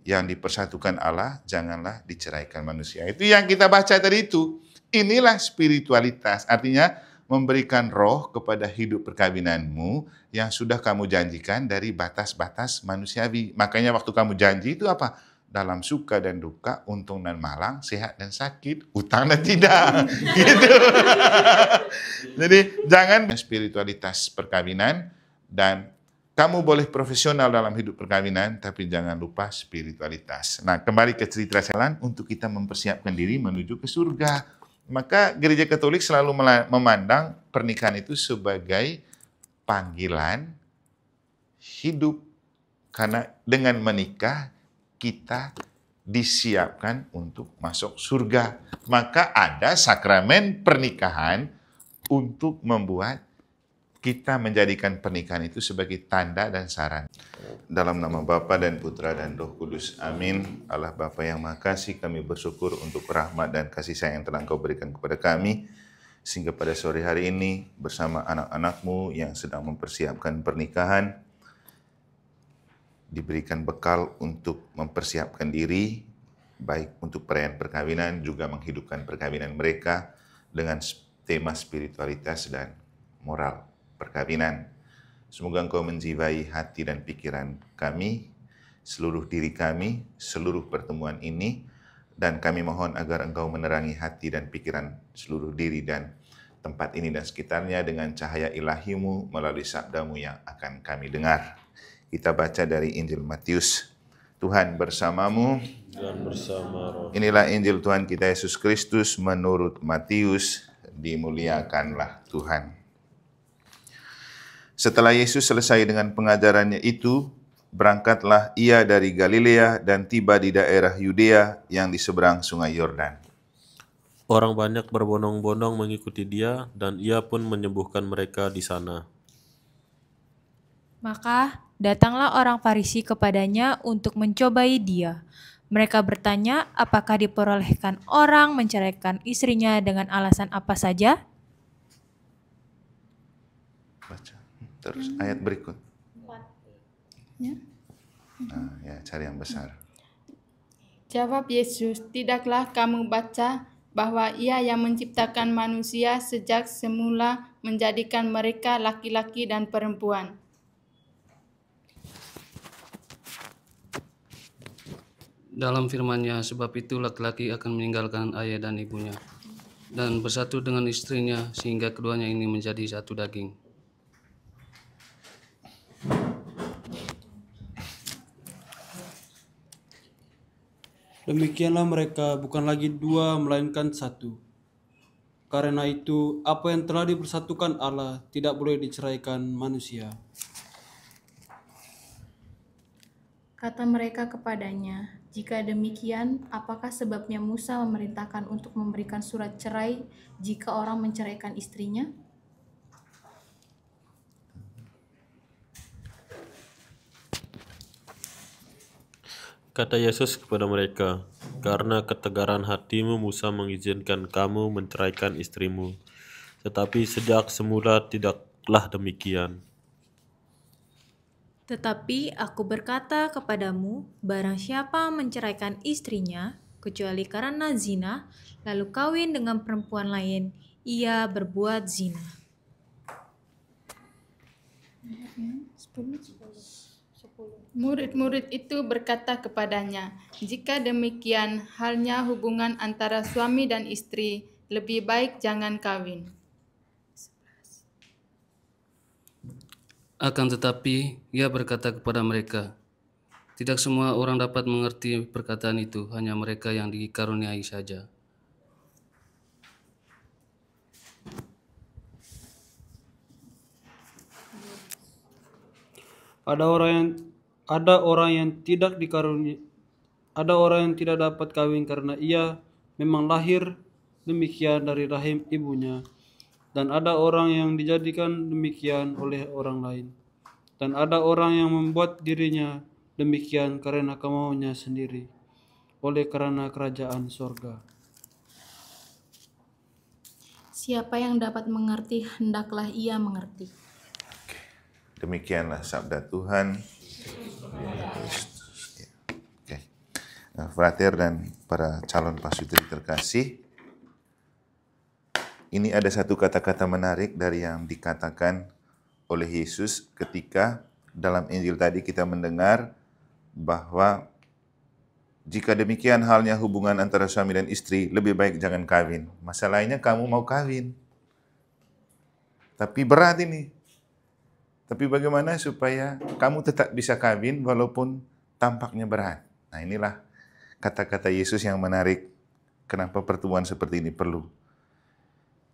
yang dipersatukan Allah, janganlah diceraikan manusia. Itu yang kita baca tadi itu. Inilah spiritualitas, artinya memberikan roh kepada hidup perkawinanmu yang sudah kamu janjikan dari batas-batas manusiawi. Makanya waktu kamu janji itu apa? Dalam suka dan duka, untung dan malang, sehat dan sakit, utang dan tidak. Gitu. Jadi jangan spiritualitas perkawinan, dan kamu boleh profesional dalam hidup perkawinan, tapi jangan lupa spiritualitas. Nah, kembali ke cerita jalan untuk kita mempersiapkan diri menuju ke surga. Maka gereja Katolik selalu memandang pernikahan itu sebagai panggilan hidup. Karena dengan menikah, kita disiapkan untuk masuk surga. Maka ada sakramen pernikahan untuk membuat kita menjadikan pernikahan itu sebagai tanda dan saran. Dalam nama Bapa dan Putra dan Roh Kudus. Amin. Allah Bapa yang Maha Kasih, kami bersyukur untuk rahmat dan kasih sayang yang telah Engkau berikan kepada kami. Sehingga pada sore hari ini bersama anak-anak-Mu yang sedang mempersiapkan pernikahan, diberikan bekal untuk mempersiapkan diri, baik untuk perayaan perkawinan, juga menghidupkan perkawinan mereka dengan tema spiritualitas dan moral perkawinan. Semoga Engkau menjiwai hati dan pikiran kami, seluruh diri kami, seluruh pertemuan ini, dan kami mohon agar Engkau menerangi hati dan pikiran seluruh diri dan tempat ini dan sekitarnya dengan cahaya ilahi-Mu melalui sabda-Mu yang akan kami dengar. Kita baca dari Injil Matius. Tuhan bersamamu. Dan bersama roh. Inilah Injil Tuhan kita Yesus Kristus menurut Matius. Dimuliakanlah Tuhan. Setelah Yesus selesai dengan pengajarannya itu, berangkatlah ia dari Galilea dan tiba di daerah Yudea yang di seberang sungai Yordan. Orang banyak berbondong-bondong mengikuti dia, dan ia pun menyembuhkan mereka di sana. Maka datanglah orang Farisi kepadanya untuk mencobai dia. Mereka bertanya, apakah diperolehkan orang menceraikan istrinya dengan alasan apa saja? Baca. Terus ayat berikut. Cari yang besar. Jawab Yesus, tidaklah kamu baca bahwa Ia yang menciptakan manusia sejak semula menjadikan mereka laki-laki dan perempuan. Dalam firman-Nya, sebab itu laki-laki akan meninggalkan ayah dan ibunya dan bersatu dengan istrinya sehingga keduanya ini menjadi satu daging. Demikianlah mereka bukan lagi dua, melainkan satu. Karena itu, apa yang telah dipersatukan Allah tidak boleh diceraikan manusia. Kata mereka kepadanya, jika demikian, apakah sebabnya Musa memerintahkan untuk memberikan surat cerai jika orang menceraikan istrinya? Kata Yesus kepada mereka, karena ketegaran hatimu Musa mengizinkan kamu menceraikan istrimu, tetapi sejak semula tidaklah demikian. Tetapi aku berkata kepadamu, barang siapa menceraikan istrinya, kecuali karena zina, lalu kawin dengan perempuan lain, ia berbuat zina. Murid-murid itu berkata kepadanya, jika demikian halnya hubungan antara suami dan istri, lebih baik jangan kawin. Akan tetapi, ia berkata kepada mereka, tidak semua orang dapat mengerti perkataan itu, hanya mereka yang dikaruniai saja. Ada orang yang tidak dapat kawin karena ia memang lahir demikian dari rahim ibunya, dan ada orang yang dijadikan demikian oleh orang lain, dan ada orang yang membuat dirinya demikian karena kemauannya sendiri, oleh karena kerajaan sorga. Siapa yang dapat mengerti, hendaklah ia mengerti. Demikianlah sabda Tuhan. frater dan para calon pasutri terkasih, ini ada satu kata-kata menarik dari yang dikatakan oleh Yesus ketika dalam Injil tadi kita mendengar bahwa jika demikian halnya hubungan antara suami dan istri, lebih baik jangan kawin. Masalahnya kamu mau kawin. Tapi berat ini. Tapi bagaimana supaya kamu tetap bisa kawin walaupun tampaknya berat? Nah, inilah kata-kata Yesus yang menarik. Kenapa pertemuan seperti ini perlu?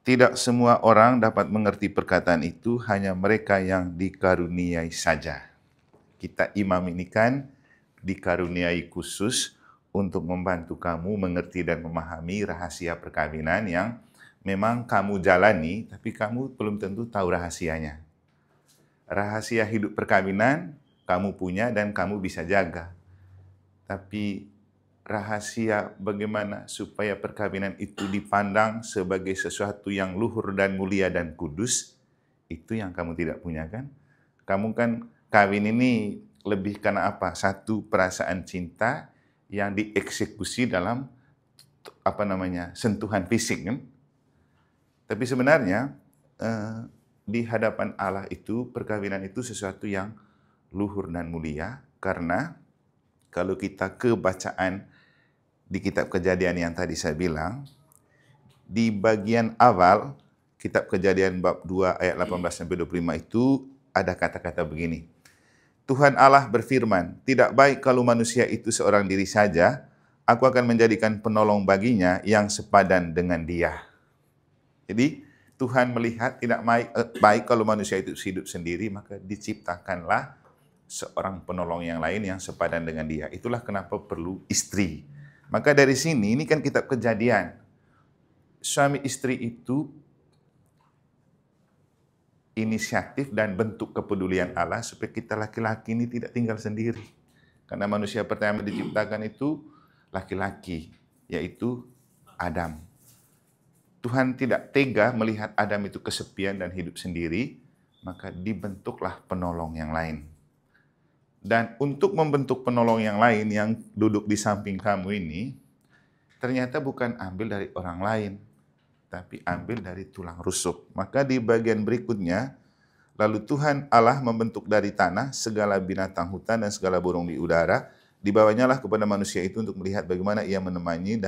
Tidak semua orang dapat mengerti perkataan itu, hanya mereka yang dikaruniai saja. Kita imam ini kan dikaruniai khusus untuk membantu kamu mengerti dan memahami rahasia perkawinan yang memang kamu jalani, tapi kamu belum tentu tahu rahasianya. Rahasia hidup perkawinan kamu punya dan kamu bisa jaga. Tapi rahasia bagaimana supaya perkawinan itu dipandang sebagai sesuatu yang luhur dan mulia dan kudus, itu yang kamu tidak punya kan? Kamu kan kawin ini lebih karena apa? Satu, perasaan cinta yang dieksekusi dalam sentuhan fisik kan? Tapi sebenarnya di hadapan Allah itu perkawinan itu sesuatu yang luhur dan mulia, karena kalau kita ke bacaan di kitab Kejadian yang tadi saya bilang, di bagian awal kitab Kejadian bab 2 ayat 18-25 itu ada kata-kata begini. Tuhan Allah berfirman, tidak baik kalau manusia itu seorang diri saja, aku akan menjadikan penolong baginya yang sepadan dengan dia. Jadi Tuhan melihat tidak baik kalau manusia itu hidup sendiri, maka diciptakanlah seorang penolong yang lain yang sepadan dengan dia. Itulah kenapa perlu istri. Maka dari sini, ini kan kitab Kejadian. Suami istri itu inisiatif dan bentuk kepedulian Allah supaya kita laki-laki ini tidak tinggal sendiri. Karena manusia pertama diciptakan itu laki-laki, yaitu Adam. Tuhan tidak tega melihat Adam itu kesepian dan hidup sendiri, maka dibentuklah penolong yang lain. Dan untuk membentuk penolong yang lain yang duduk di samping kamu ini, ternyata bukan ambil dari orang lain, tapi ambil dari tulang rusuk. Maka di bagian berikutnya, lalu Tuhan Allah membentuk dari tanah segala binatang hutan dan segala burung di udara, dibawanyalah kepada manusia itu untuk melihat bagaimana ia menemani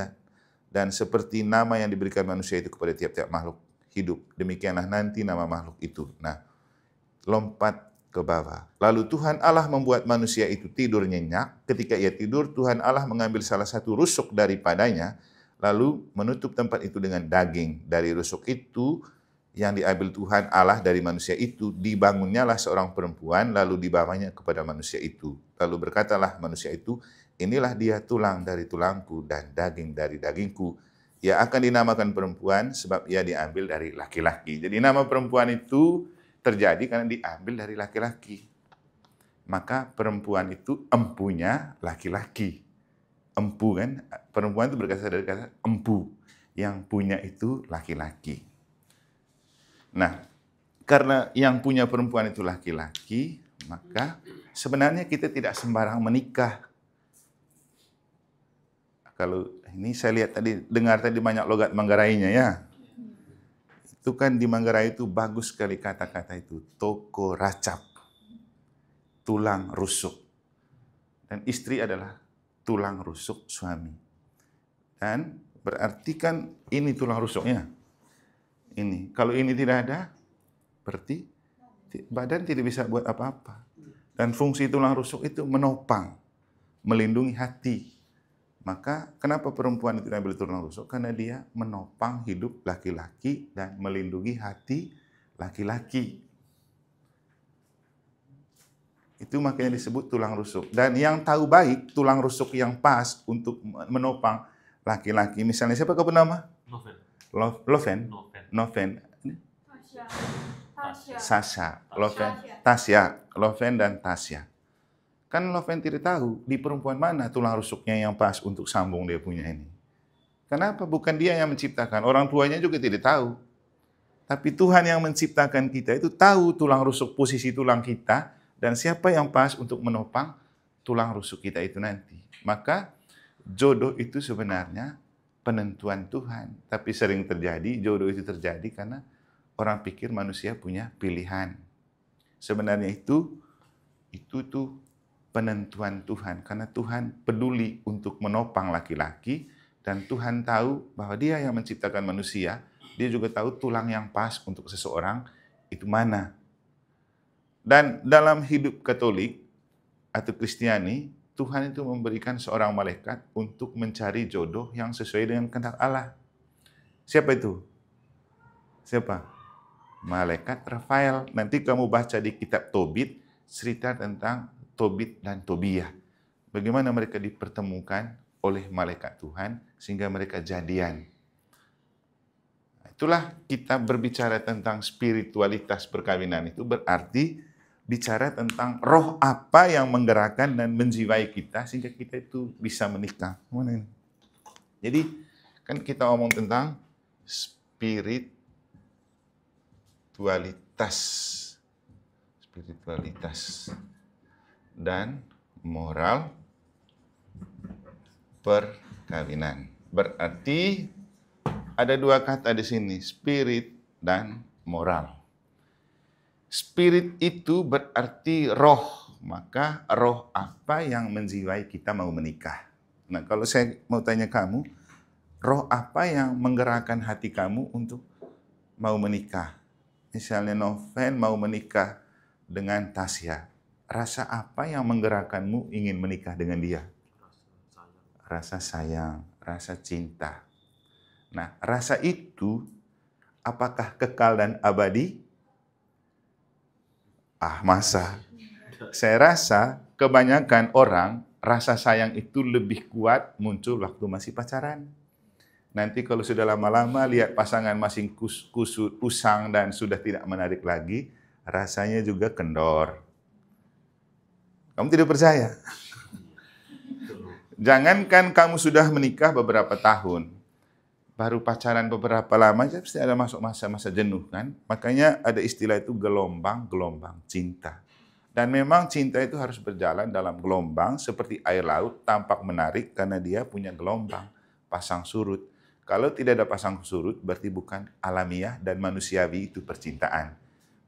dan seperti nama yang diberikan manusia itu kepada tiap-tiap makhluk hidup. Demikianlah nanti nama makhluk itu. Nah, lompat ke bawah. Lalu Tuhan Allah membuat manusia itu tidur nyenyak. Ketika ia tidur, Tuhan Allah mengambil salah satu rusuk daripadanya, lalu menutup tempat itu dengan daging. Dari rusuk itu yang diambil Tuhan Allah dari manusia itu, dibangunnyalah seorang perempuan, lalu dibawanya kepada manusia itu. Lalu berkatalah manusia itu, inilah dia tulang dari tulangku dan daging dari dagingku. Ia akan dinamakan perempuan sebab ia diambil dari laki-laki. Jadi nama perempuan itu terjadi karena diambil dari laki-laki. Maka perempuan itu empunya laki-laki. Empu kan, perempuan itu berasal dari kata empu. Yang punya itu laki-laki. Nah, karena yang punya perempuan itu laki-laki, maka sebenarnya kita tidak sembarang menikah. Kalau ini saya lihat tadi, dengar tadi banyak logat Manggarainya ya. Itu kan di Manggarai itu bagus sekali kata-kata itu. Toko racap. Tulang rusuk. Dan istri adalah tulang rusuk suami. Dan berarti kan ini tulang rusuknya. Ini. Kalau ini tidak ada, berarti badan tidak bisa buat apa-apa. Dan fungsi tulang rusuk itu menopang, melindungi hati. Maka kenapa perempuan itu ambil tulang rusuk? Karena dia menopang hidup laki-laki dan melindungi hati laki-laki. Itu makanya disebut tulang rusuk. Dan yang tahu baik tulang rusuk yang pas untuk menopang laki-laki. Misalnya siapa kau nama? Loven. Sasha. Tasya. Loven dan Tasya. Kan Loven tidak tahu di perempuan mana tulang rusuknya yang pas untuk sambung dia punya ini. Kenapa? Bukan dia yang menciptakan. Orang tuanya juga tidak tahu. Tapi Tuhan yang menciptakan kita itu tahu tulang rusuk, posisi tulang kita, dan siapa yang pas untuk menopang tulang rusuk kita itu nanti. Maka jodoh itu sebenarnya penentuan Tuhan. Tapi sering terjadi, jodoh itu terjadi karena orang pikir manusia punya pilihan. Sebenarnya itu tuh penentuan Tuhan. Karena Tuhan peduli untuk menopang laki-laki, dan Tuhan tahu bahwa Dia yang menciptakan manusia, Dia juga tahu tulang yang pas untuk seseorang itu mana. Dan dalam hidup Katolik atau Kristiani, Tuhan itu memberikan seorang malaikat untuk mencari jodoh yang sesuai dengan kehendak Allah. Siapa itu? Siapa? Malaikat Rafael. Nanti kamu baca di kitab Tobit, cerita tentang Tobit dan Tobia. Bagaimana mereka dipertemukan oleh malaikat Tuhan sehingga mereka jadian. Itulah kita berbicara tentang spiritualitas perkawinan, itu berarti bicara tentang roh apa yang menggerakkan dan menjiwai kita sehingga kita itu bisa menikah. Mana ini? Jadi kan kita ngomong tentang spiritualitas dan moral perkawinan. Berarti ada dua kata di sini, spirit dan moral. Spirit itu berarti roh, maka roh apa yang menjiwai kita mau menikah. Nah, kalau saya mau tanya kamu, roh apa yang menggerakkan hati kamu untuk mau menikah? Misalnya Noven mau menikah dengan Tasya. Rasa apa yang menggerakkanmu ingin menikah dengan dia? Rasa sayang, rasa cinta. Nah, rasa itu apakah kekal dan abadi? Masa. Saya rasa kebanyakan orang rasa sayang itu lebih kuat muncul waktu masih pacaran. Nanti kalau sudah lama-lama lihat pasangan masing kusut, usang dan sudah tidak menarik lagi, rasanya juga kendor. Kamu tidak percaya? Jangankan kamu sudah menikah beberapa tahun, baru pacaran beberapa lama, pasti ada masuk masa-masa jenuh kan? Makanya ada istilah itu gelombang-gelombang cinta. Dan memang cinta itu harus berjalan dalam gelombang seperti air laut, tampak menarik karena dia punya gelombang, pasang surut. Kalau tidak ada pasang surut, berarti bukan alamiah dan manusiawi itu percintaan.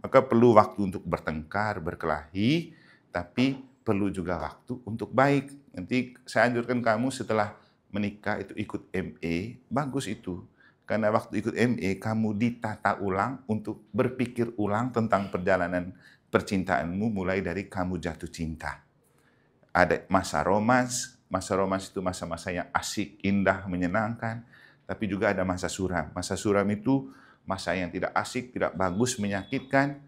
Maka perlu waktu untuk bertengkar, berkelahi, tapi perlu juga waktu untuk baik. Nanti saya anjurkan kamu setelah menikah itu ikut ME, bagus itu. Karena waktu ikut ME, kamu ditata ulang untuk berpikir ulang tentang perjalanan percintaanmu mulai dari kamu jatuh cinta. Ada masa romans itu masa-masa yang asik, indah, menyenangkan. Tapi juga ada masa suram. Masa suram itu masa yang tidak asik, tidak bagus, menyakitkan.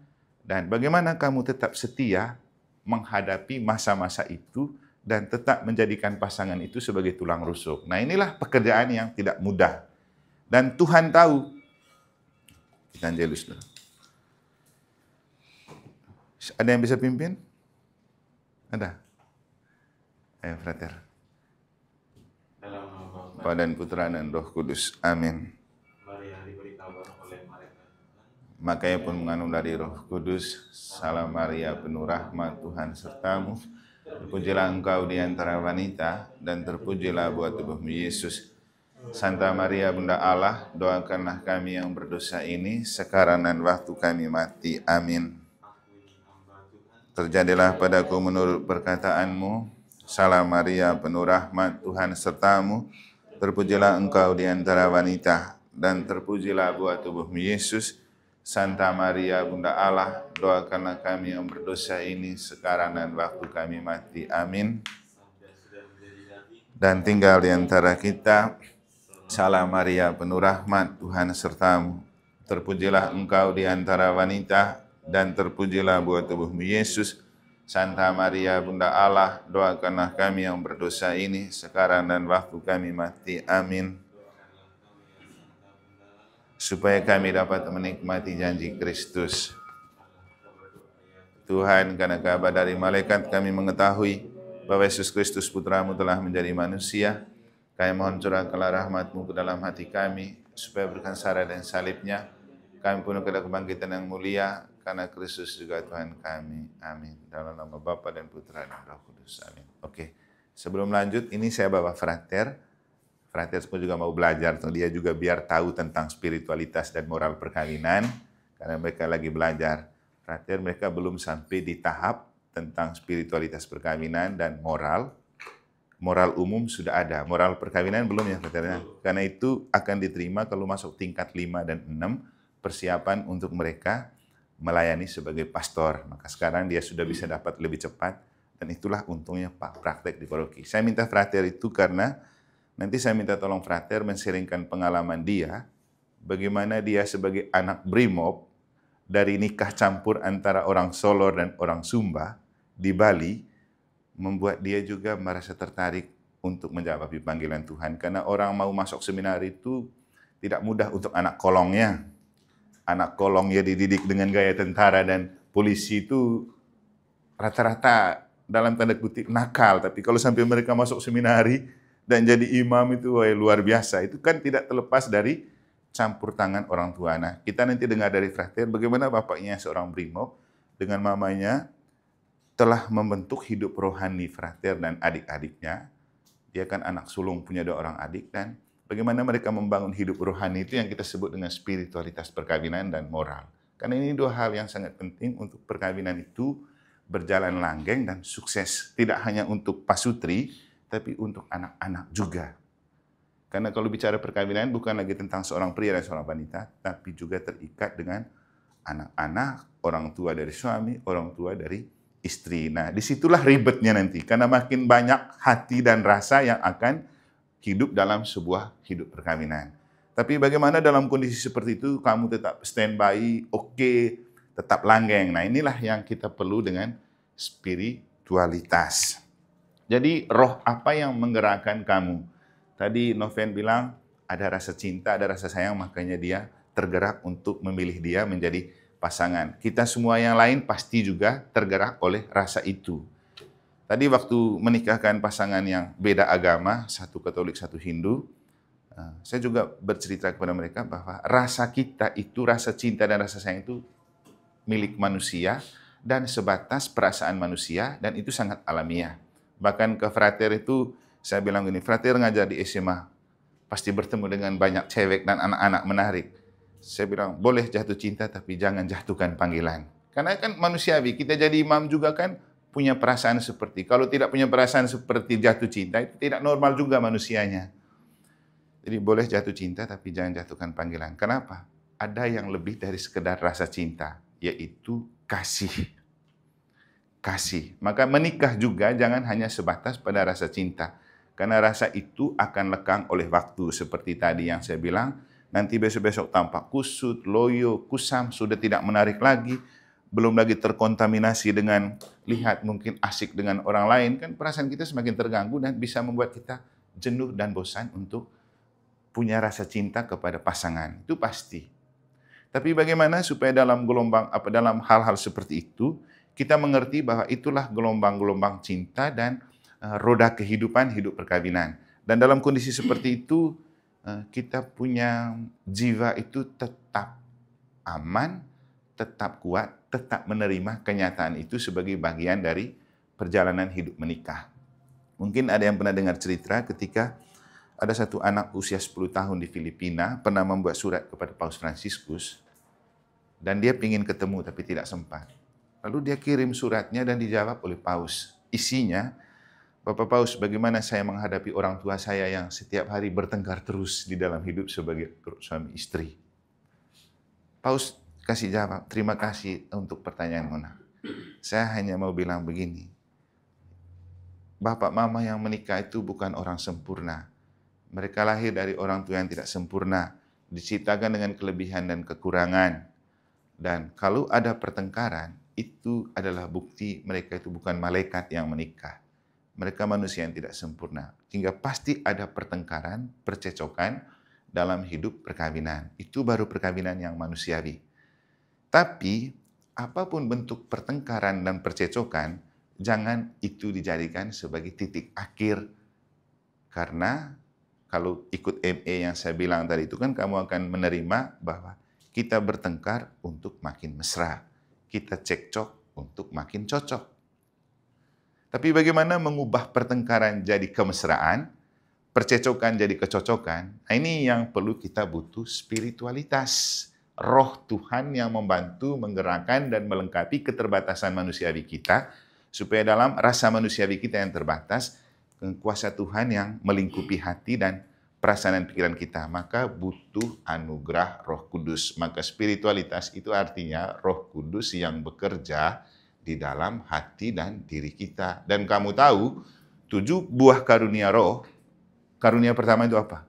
Dan bagaimana kamu tetap setia menghadapi masa-masa itu dan tetap menjadikan pasangan itu sebagai tulang rusuk. Nah, inilah pekerjaan yang tidak mudah. Dan Tuhan tahu. Kita Angelus dulu. Ada yang bisa pimpin? Ada? Ayo, frater. Bapa dan Putra dan Roh Kudus. Amin. Makanya pun mengandung dari Roh Kudus. Salam Maria, penuh rahmat, Tuhan sertamu. Terpujilah engkau di antara wanita, dan terpujilah buah tubuhmu Yesus. Santa Maria, Bunda Allah, doakanlah kami yang berdosa ini, sekarang dan waktu kami mati. Amin. Terjadilah padaku menurut perkataanmu. Salam Maria, penuh rahmat, Tuhan sertamu. Terpujilah engkau di antara wanita, dan terpujilah buah tubuhmu Yesus. Santa Maria, Bunda Allah, doakanlah kami yang berdosa ini, sekarang dan waktu kami mati. Amin. Dan tinggal di antara kita, Salam Maria, penuh rahmat, Tuhan sertamu. Terpujilah engkau di antara wanita, dan terpujilah buah tubuhmu Yesus. Santa Maria, Bunda Allah, doakanlah kami yang berdosa ini, sekarang dan waktu kami mati. Amin. Supaya kami dapat menikmati janji Kristus. Tuhan, karena kabar dari malaikat kami mengetahui bahwa Yesus Kristus Putramu telah menjadi manusia. Kami mohon curahkanlah rahmat-Mu ke dalam hati kami, supaya berkat sara dan salibnya, kami penuh kepada kebangkitan yang mulia, karena Kristus juga Tuhan kami. Amin. Dalam nama Bapa dan Putra dan Roh Kudus. Amin. Oke. Sebelum lanjut, ini saya bawa Frater. Frater pun juga mau belajar, dia juga biar tahu tentang spiritualitas dan moral perkawinan, karena mereka lagi belajar. Frater, mereka belum sampai di tahap tentang spiritualitas perkawinan dan moral. Moral umum sudah ada, moral perkawinan belum ya Frater. Karena itu akan diterima kalau masuk tingkat 5 dan 6, persiapan untuk mereka melayani sebagai pastor. Maka sekarang dia sudah bisa dapat lebih cepat, dan itulah untungnya Pak praktek di paroki. Saya minta Frater itu karena nanti saya minta tolong Frater men-sharingkan pengalaman dia, bagaimana dia sebagai anak Brimob, dari nikah campur antara orang Solor dan orang Sumba di Bali, membuat dia juga merasa tertarik untuk menjawab panggilan Tuhan. Karena orang mau masuk seminar itu tidak mudah untuk anak kolongnya. Anak kolong ya dididik dengan gaya tentara dan polisi itu rata-rata dalam tanda kutip nakal. Tapi kalau sampai mereka masuk seminari dan jadi imam itu luar biasa. Itu kan tidak terlepas dari campur tangan orang tua. Nah, kita nanti dengar dari Frater bagaimana bapaknya seorang Brimob dengan mamanya telah membentuk hidup rohani Frater dan adik-adiknya. Dia kan anak sulung, punya 2 orang adik, dan bagaimana mereka membangun hidup rohani itu yang kita sebut dengan spiritualitas perkawinan dan moral. Karena ini 2 hal yang sangat penting untuk perkawinan itu berjalan langgeng dan sukses. Tidak hanya untuk pasutri, tapi untuk anak-anak juga. Karena kalau bicara perkawinan bukan lagi tentang seorang pria dan seorang wanita, tapi juga terikat dengan anak-anak, orang tua dari suami, orang tua dari istri. Nah, disitulah ribetnya nanti. Karena makin banyak hati dan rasa yang akan hidup dalam sebuah hidup perkawinan. Tapi bagaimana dalam kondisi seperti itu kamu tetap standby, oke, tetap langgeng. Nah, inilah yang kita perlu dengan spiritualitas. Jadi roh apa yang menggerakkan kamu? Tadi Noven bilang ada rasa cinta, ada rasa sayang, makanya dia tergerak untuk memilih dia menjadi pasangan. Kita semua yang lain pasti juga tergerak oleh rasa itu. Tadi waktu menikahkan pasangan yang beda agama, satu Katolik, satu Hindu, saya juga bercerita kepada mereka bahwa rasa kita itu, rasa cinta dan rasa sayang itu milik manusia dan sebatas perasaan manusia, dan itu sangat alamiah. Bahkan ke Frater itu saya bilang gini, Frater ngajar di SMA, pasti bertemu dengan banyak cewek dan anak-anak menarik. Saya bilang, boleh jatuh cinta tapi jangan jatuhkan panggilan. Karena kan manusiawi, kita jadi imam juga kan punya perasaan seperti, kalau tidak punya perasaan seperti jatuh cinta, itu tidak normal juga manusianya. Jadi boleh jatuh cinta tapi jangan jatuhkan panggilan. Kenapa? Ada yang lebih dari sekedar rasa cinta, yaitu kasih. Kasih. Maka menikah juga jangan hanya sebatas pada rasa cinta. Karena rasa itu akan lekang oleh waktu. Seperti tadi yang saya bilang, nanti besok-besok tampak kusut, loyo, kusam, sudah tidak menarik lagi. Belum lagi terkontaminasi dengan lihat mungkin asik dengan orang lain. Kan perasaan kita semakin terganggu dan bisa membuat kita jenuh dan bosan untuk punya rasa cinta kepada pasangan. Itu pasti. Tapi bagaimana supaya dalam dalam hal-hal seperti itu, kita mengerti bahwa itulah gelombang-gelombang cinta dan roda kehidupan, hidup perkawinan. Dan dalam kondisi seperti itu, kita punya jiwa itu tetap aman, tetap kuat, tetap menerima kenyataan itu sebagai bagian dari perjalanan hidup menikah. Mungkin ada yang pernah dengar cerita ketika ada satu anak usia 10 tahun di Filipina pernah membuat surat kepada Paus Fransiskus, dan dia ingin ketemu tapi tidak sempat. Lalu dia kirim suratnya dan dijawab oleh Paus. Isinya, Bapak Paus, bagaimana saya menghadapi orang tua saya yang setiap hari bertengkar terus di dalam hidup sebagai suami istri? Paus kasih jawab, terima kasih untuk pertanyaan Mona. Saya hanya mau bilang begini, Bapak Mama yang menikah itu bukan orang sempurna. Mereka lahir dari orang tua yang tidak sempurna, diciptakan dengan kelebihan dan kekurangan. Dan kalau ada pertengkaran, itu adalah bukti mereka itu bukan malaikat yang menikah. Mereka manusia yang tidak sempurna. Hingga pasti ada pertengkaran, percecokan dalam hidup perkawinan. Itu baru perkawinan yang manusiawi. Tapi, apapun bentuk pertengkaran dan percecokan, jangan itu dijadikan sebagai titik akhir. Karena kalau ikut ME yang saya bilang tadi itu kan kamu akan menerima bahwa kita bertengkar untuk makin mesra. Kita cekcok untuk makin cocok. Tapi bagaimana mengubah pertengkaran jadi kemesraan, percecokan jadi kecocokan? Nah, ini yang perlu kita butuh spiritualitas. Roh Tuhan yang membantu, menggerakkan, dan melengkapi keterbatasan manusiawi kita, supaya dalam rasa manusiawi kita yang terbatas, kuasa Tuhan yang melingkupi hati dan perasaan dan pikiran kita. Maka butuh anugerah Roh Kudus. Maka spiritualitas itu artinya Roh Kudus yang bekerja di dalam hati dan diri kita. Dan kamu tahu, 7 buah karunia roh, karunia pertama itu apa?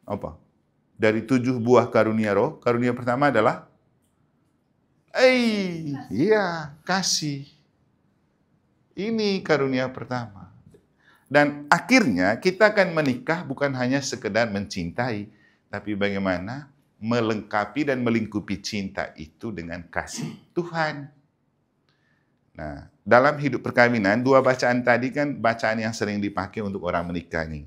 Apa? Dari 7 buah karunia roh, karunia pertama adalah kasih. Ini karunia pertama. Dan akhirnya kita akan menikah bukan hanya sekedar mencintai, tapi bagaimana melengkapi dan melingkupi cinta itu dengan kasih Tuhan. Nah, dalam hidup perkawinan, 2 bacaan tadi kan bacaan yang sering dipakai untuk orang menikah nih.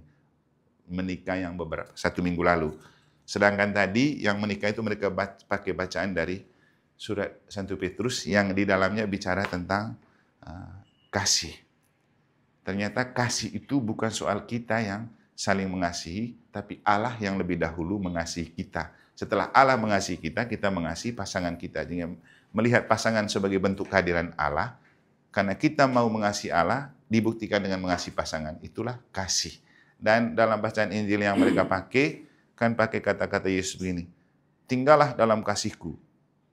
Menikah yang 1 minggu lalu. Sedangkan tadi yang menikah itu mereka pakai bacaan dari surat 1 Petrus yang di dalamnya bicara tentang kasih. Ternyata kasih itu bukan soal kita yang saling mengasihi, tapi Allah yang lebih dahulu mengasihi kita. Setelah Allah mengasihi kita, kita mengasihi pasangan kita. Jadi melihat pasangan sebagai bentuk kehadiran Allah, karena kita mau mengasihi Allah, dibuktikan dengan mengasihi pasangan. Itulah kasih. Dan dalam bacaan Injil yang mereka pakai, kan pakai kata-kata Yesus begini, tinggallah dalam kasihku.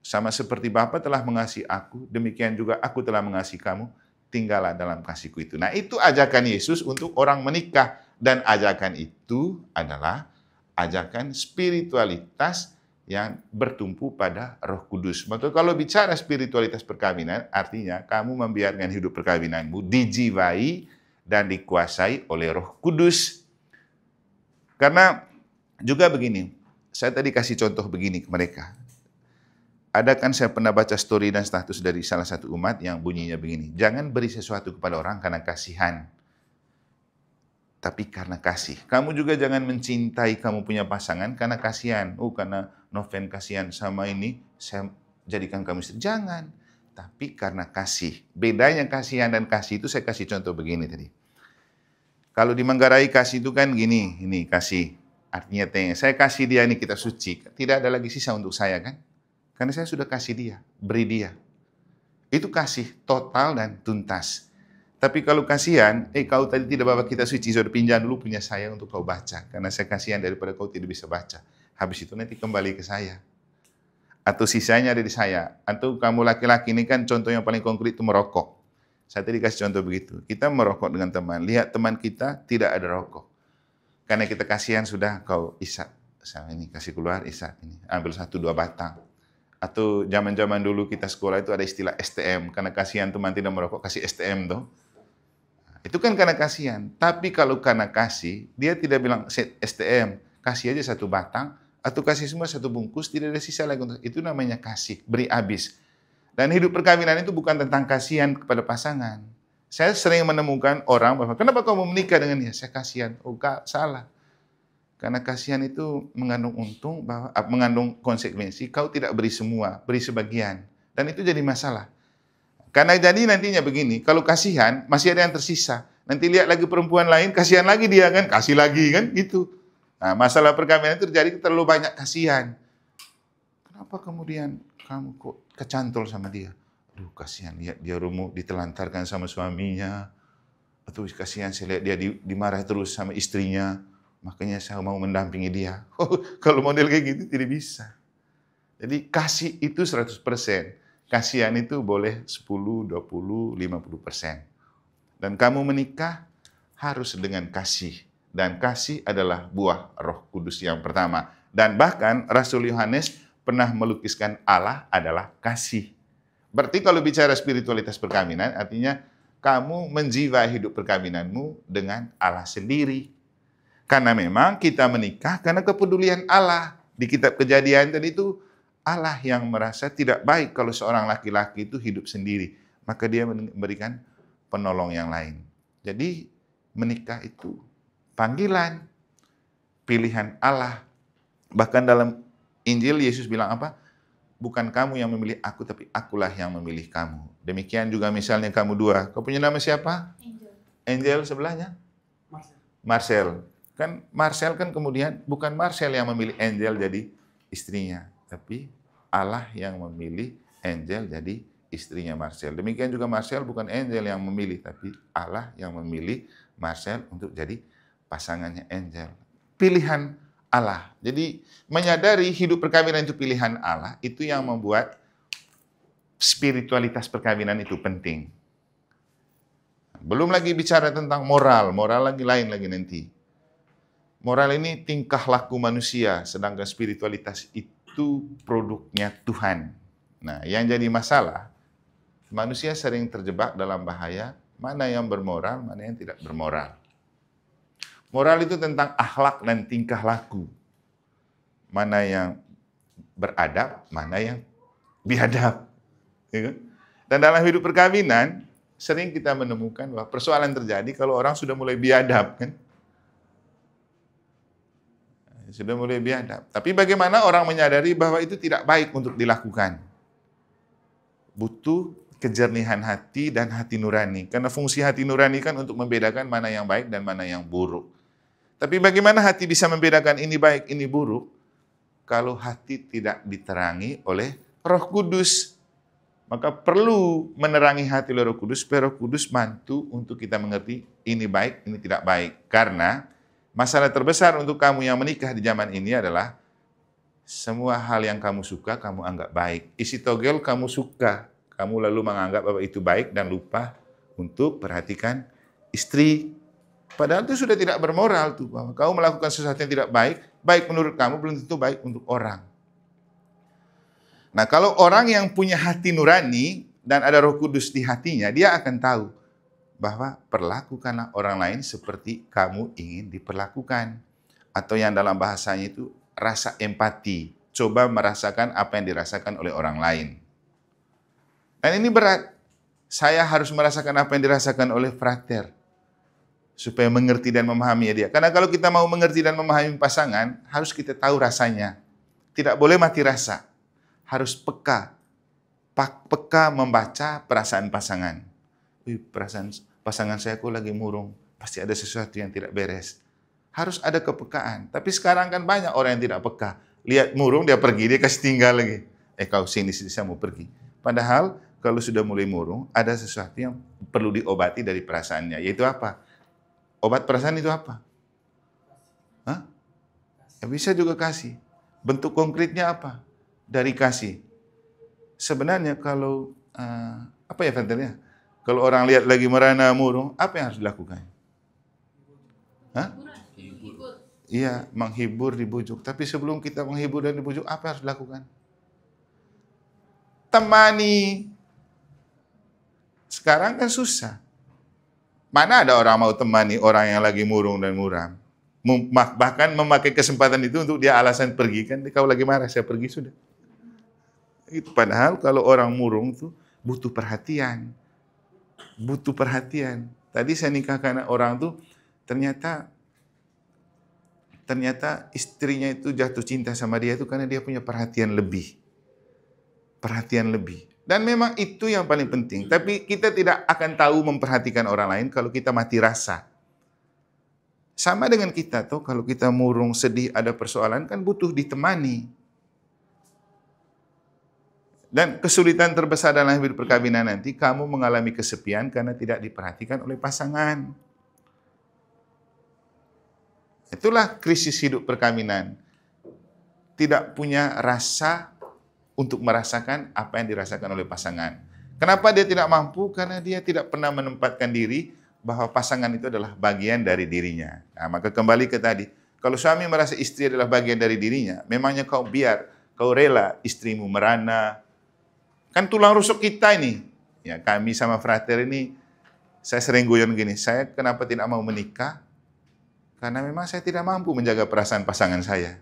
Sama seperti Bapa telah mengasihi aku, demikian juga aku telah mengasihi kamu, tinggallah dalam kasihku itu. Nah, itu ajakan Yesus untuk orang menikah. Dan ajakan itu adalah ajakan spiritualitas yang bertumpu pada Roh Kudus. Maka kalau bicara spiritualitas perkawinan, artinya kamu membiarkan hidup perkawinanmu dijiwai dan dikuasai oleh Roh Kudus. Karena juga begini, saya tadi kasih contoh begini ke mereka. Ada kan saya pernah baca story dan status dari salah satu umat yang bunyinya begini, jangan beri sesuatu kepada orang karena kasihan, tapi karena kasih. Kamu juga jangan mencintai kamu punya pasangan karena kasihan. Karena Noven kasihan sama ini, saya jadikan kamu istri. Jangan, tapi karena kasih. Bedanya kasihan dan kasih itu saya kasih contoh begini tadi. Kalau di Manggarai kasih itu kan gini, ini kasih. Artinya saya kasih dia ini kita suci. Tidak ada lagi sisa untuk saya kan? Karena saya sudah kasih dia, beri dia. Itu kasih total dan tuntas. Tapi kalau kasihan, kau tadi tidak bawa kita suci, sudah pinjam dulu punya saya untuk kau baca. Karena saya kasihan daripada kau tidak bisa baca. Habis itu nanti kembali ke saya. Atau sisanya ada di saya. Atau kamu laki-laki ini kan contoh yang paling konkret itu merokok. Saya tadi kasih contoh begitu. Kita merokok dengan teman. Lihat teman kita tidak ada rokok. Karena kita kasihan sudah kau isap. Sama ini kasih keluar isap ini. Ambil 1-2 batang. Atau zaman-zaman dulu kita sekolah itu ada istilah STM. Karena kasihan teman tidak merokok, kasih STM dong. Itu kan karena kasihan. Tapi kalau karena kasih, dia tidak bilang STM. Kasih aja 1 batang. Atau kasih semua 1 bungkus, tidak ada sisa lagi. Itu namanya kasih, beri habis. Dan hidup perkawinan itu bukan tentang kasihan kepada pasangan. Saya sering menemukan orang bahwa, kenapa kamu menikah dengan dia? Saya kasihan. Kak, salah. Karena kasihan itu mengandung untung, bahwa mengandung konsekuensi. Kau tidak beri semua, beri sebagian. Dan itu jadi masalah. Karena jadi nantinya begini, kalau kasihan, masih ada yang tersisa. Nanti lihat lagi perempuan lain, kasihan lagi dia kan, kasih lagi kan, gitu. Nah, masalah perkawinan itu terjadi terlalu banyak kasihan. Kenapa kemudian kamu kok kecantol sama dia? Aduh, kasihan, lihat dia rumah ditelantarkan sama suaminya. Atau kasihan, saya lihat dia dimarahi terus sama istrinya. Makanya saya mau mendampingi dia. Kalau model kayak gitu tidak bisa. Jadi kasih itu 100%. Kasihan itu boleh 10, 20, 50%. Dan kamu menikah harus dengan kasih. Dan kasih adalah buah Roh Kudus yang pertama. Dan bahkan Rasul Yohanes pernah melukiskan Allah adalah kasih. Berarti kalau bicara spiritualitas perkawinan, artinya kamu menjiwai hidup perkawinanmu dengan Allah sendiri. Karena memang kita menikah karena kepedulian Allah. Di kitab Kejadian tadi itu Allah yang merasa tidak baik kalau seorang laki-laki itu hidup sendiri. Maka dia memberikan penolong yang lain. Jadi menikah itu panggilan, pilihan Allah. Bahkan dalam Injil Yesus bilang apa? bukan kamu yang memilih aku, tapi akulah yang memilih kamu. Demikian juga misalnya kamu dua. Kau punya nama siapa? Angel sebelahnya? Marcel. Kan Marcel kan kemudian bukan Marcel yang memilih Angel jadi istrinya, tapi Allah yang memilih Angel jadi istrinya Marcel. Demikian juga Marcel bukan Angel yang memilih, tapi Allah yang memilih Marcel untuk jadi pasangannya Angel. Pilihan Allah. Jadi menyadari hidup perkawinan itu pilihan Allah, itu yang membuat spiritualitas perkawinan itu penting. Belum lagi bicara tentang moral lagi lain lagi nanti. Moral ini tingkah laku manusia, sedangkan spiritualitas itu produknya Tuhan. Nah, yang jadi masalah, manusia sering terjebak dalam bahaya, mana yang bermoral, mana yang tidak bermoral. Moral itu tentang akhlak dan tingkah laku. Mana yang beradab, mana yang biadab. Ya kan? Dan dalam hidup perkawinan, sering kita menemukan bahwa persoalan terjadi kalau orang sudah mulai biadab. Kan? Sudah mulai biadab. Tapi bagaimana orang menyadari bahwa itu tidak baik untuk dilakukan? Butuh kejernihan hati dan hati nurani. Karena fungsi hati nurani kan untuk membedakan mana yang baik dan mana yang buruk. Tapi bagaimana hati bisa membedakan ini baik, ini buruk? Kalau hati tidak diterangi oleh Roh Kudus. Maka perlu menerangi hati oleh Roh Kudus, supaya Roh Kudus bantu untuk kita mengerti ini baik, ini tidak baik. Karena masalah terbesar untuk kamu yang menikah di zaman ini adalah semua hal yang kamu suka, kamu anggap baik. Isi togel kamu suka, kamu lalu menganggap bahwa itu baik dan lupa untuk perhatikan istri. Padahal itu sudah tidak bermoral tuh, bahwa kamu melakukan sesuatu yang tidak baik, baik menurut kamu belum tentu baik untuk orang. Nah, kalau orang yang punya hati nurani dan ada Roh Kudus di hatinya, dia akan tahu bahwa perlakukanlah orang lain seperti kamu ingin diperlakukan. Atau yang dalam bahasanya itu rasa empati. Coba merasakan apa yang dirasakan oleh orang lain. Dan ini berat. Saya harus merasakan apa yang dirasakan oleh frater. Supaya mengerti dan memahami dia. Karena kalau kita mau mengerti dan memahami pasangan, harus kita tahu rasanya. Tidak boleh mati rasa. Harus peka. Peka membaca perasaan pasangan. Perasaan pasangan saya kok lagi murung. Pasti ada sesuatu yang tidak beres. Harus ada kepekaan. Tapi sekarang kan banyak orang yang tidak peka. Lihat murung, dia pergi, dia kasih tinggal lagi. Kau sini, saya mau pergi. Padahal kalau sudah mulai murung, ada sesuatu yang perlu diobati dari perasaannya. Yaitu apa? Obat perasaan itu apa? Hah? Ya bisa juga kasih. Bentuk konkretnya apa? Dari kasih. Sebenarnya kalau, apa ya fantasnya? Kalau orang lihat lagi merana murung, apa yang harus dilakukan? Hah? Iya, menghibur, dibujuk. Tapi sebelum kita menghibur dan dibujuk, apa yang harus dilakukan? Temani. Sekarang kan susah. Mana ada orang mau temani orang yang lagi murung dan muram? Bahkan memakai kesempatan itu untuk dia alasan pergi. Kan kau lagi marah, saya pergi sudah. Itu padahal kalau orang murung tuh butuh perhatian. Butuh perhatian. Tadi saya nikahkan orang tuh ternyata istrinya itu jatuh cinta sama dia itu karena dia punya perhatian lebih. Perhatian lebih. Dan memang itu yang paling penting. Tapi kita tidak akan tahu memperhatikan orang lain kalau kita mati rasa. Sama dengan kita tuh, kalau kita murung, sedih, ada persoalan, kan butuh ditemani. Dan kesulitan terbesar dalam hidup perkawinan nanti, kamu mengalami kesepian karena tidak diperhatikan oleh pasangan. Itulah krisis hidup perkawinan. Tidak punya rasa untuk merasakan apa yang dirasakan oleh pasangan. Kenapa dia tidak mampu? Karena dia tidak pernah menempatkan diri bahwa pasangan itu adalah bagian dari dirinya. Nah, maka kembali ke tadi, kalau suami merasa istri adalah bagian dari dirinya, memangnya kau rela istrimu merana. Kan tulang rusuk kita ini. Ya, kami sama frater ini, saya sering guyon gini, saya kenapa tidak mau menikah? Karena memang saya tidak mampu menjaga perasaan pasangan saya.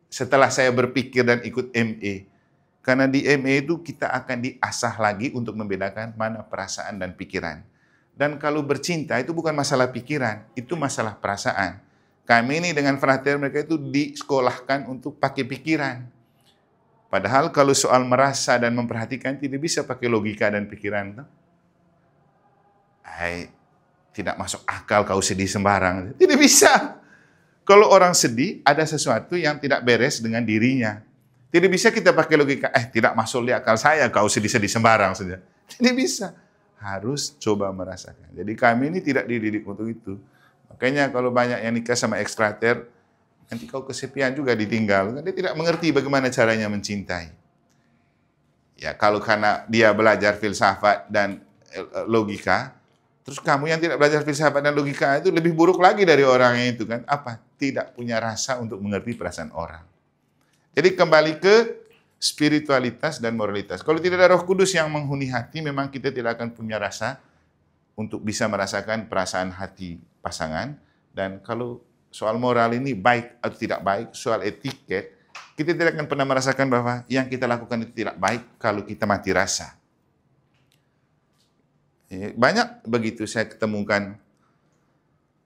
Setelah saya berpikir dan ikut ME, karena di ME itu kita akan diasah lagi untuk membedakan mana perasaan dan pikiran. Dan kalau bercinta itu bukan masalah pikiran, itu masalah perasaan. Kami ini dengan frater mereka itu disekolahkan untuk pakai pikiran. Padahal kalau soal merasa dan memperhatikan tidak bisa pakai logika dan pikiran. Tidak masuk akal kau sedih sembarang. Tidak bisa. Kalau orang sedih, ada sesuatu yang tidak beres dengan dirinya. Tidak bisa kita pakai logika, tidak masuk di akal saya, kau sedih-sedih sembarang saja. Tidak bisa. Harus coba merasakan. Jadi kami ini tidak dididik untuk itu. Makanya kalau banyak yang nikah sama ekstrater, nanti kau kesepian juga ditinggal. Dia tidak mengerti bagaimana caranya mencintai. Ya, kalau karena dia belajar filsafat dan logika, terus kamu yang tidak belajar filsafat dan logika itu lebih buruk lagi dari orang yang itu kan. Apa? Tidak punya rasa untuk mengerti perasaan orang. Jadi kembali ke spiritualitas dan moralitas. Kalau tidak ada Roh Kudus yang menghuni hati, memang kita tidak akan punya rasa untuk bisa merasakan perasaan hati pasangan. Dan kalau soal moral ini baik atau tidak baik, soal etiket, kita tidak akan pernah merasakan bahwa yang kita lakukan itu tidak baik kalau kita mati rasa. Banyak begitu saya ketemukan,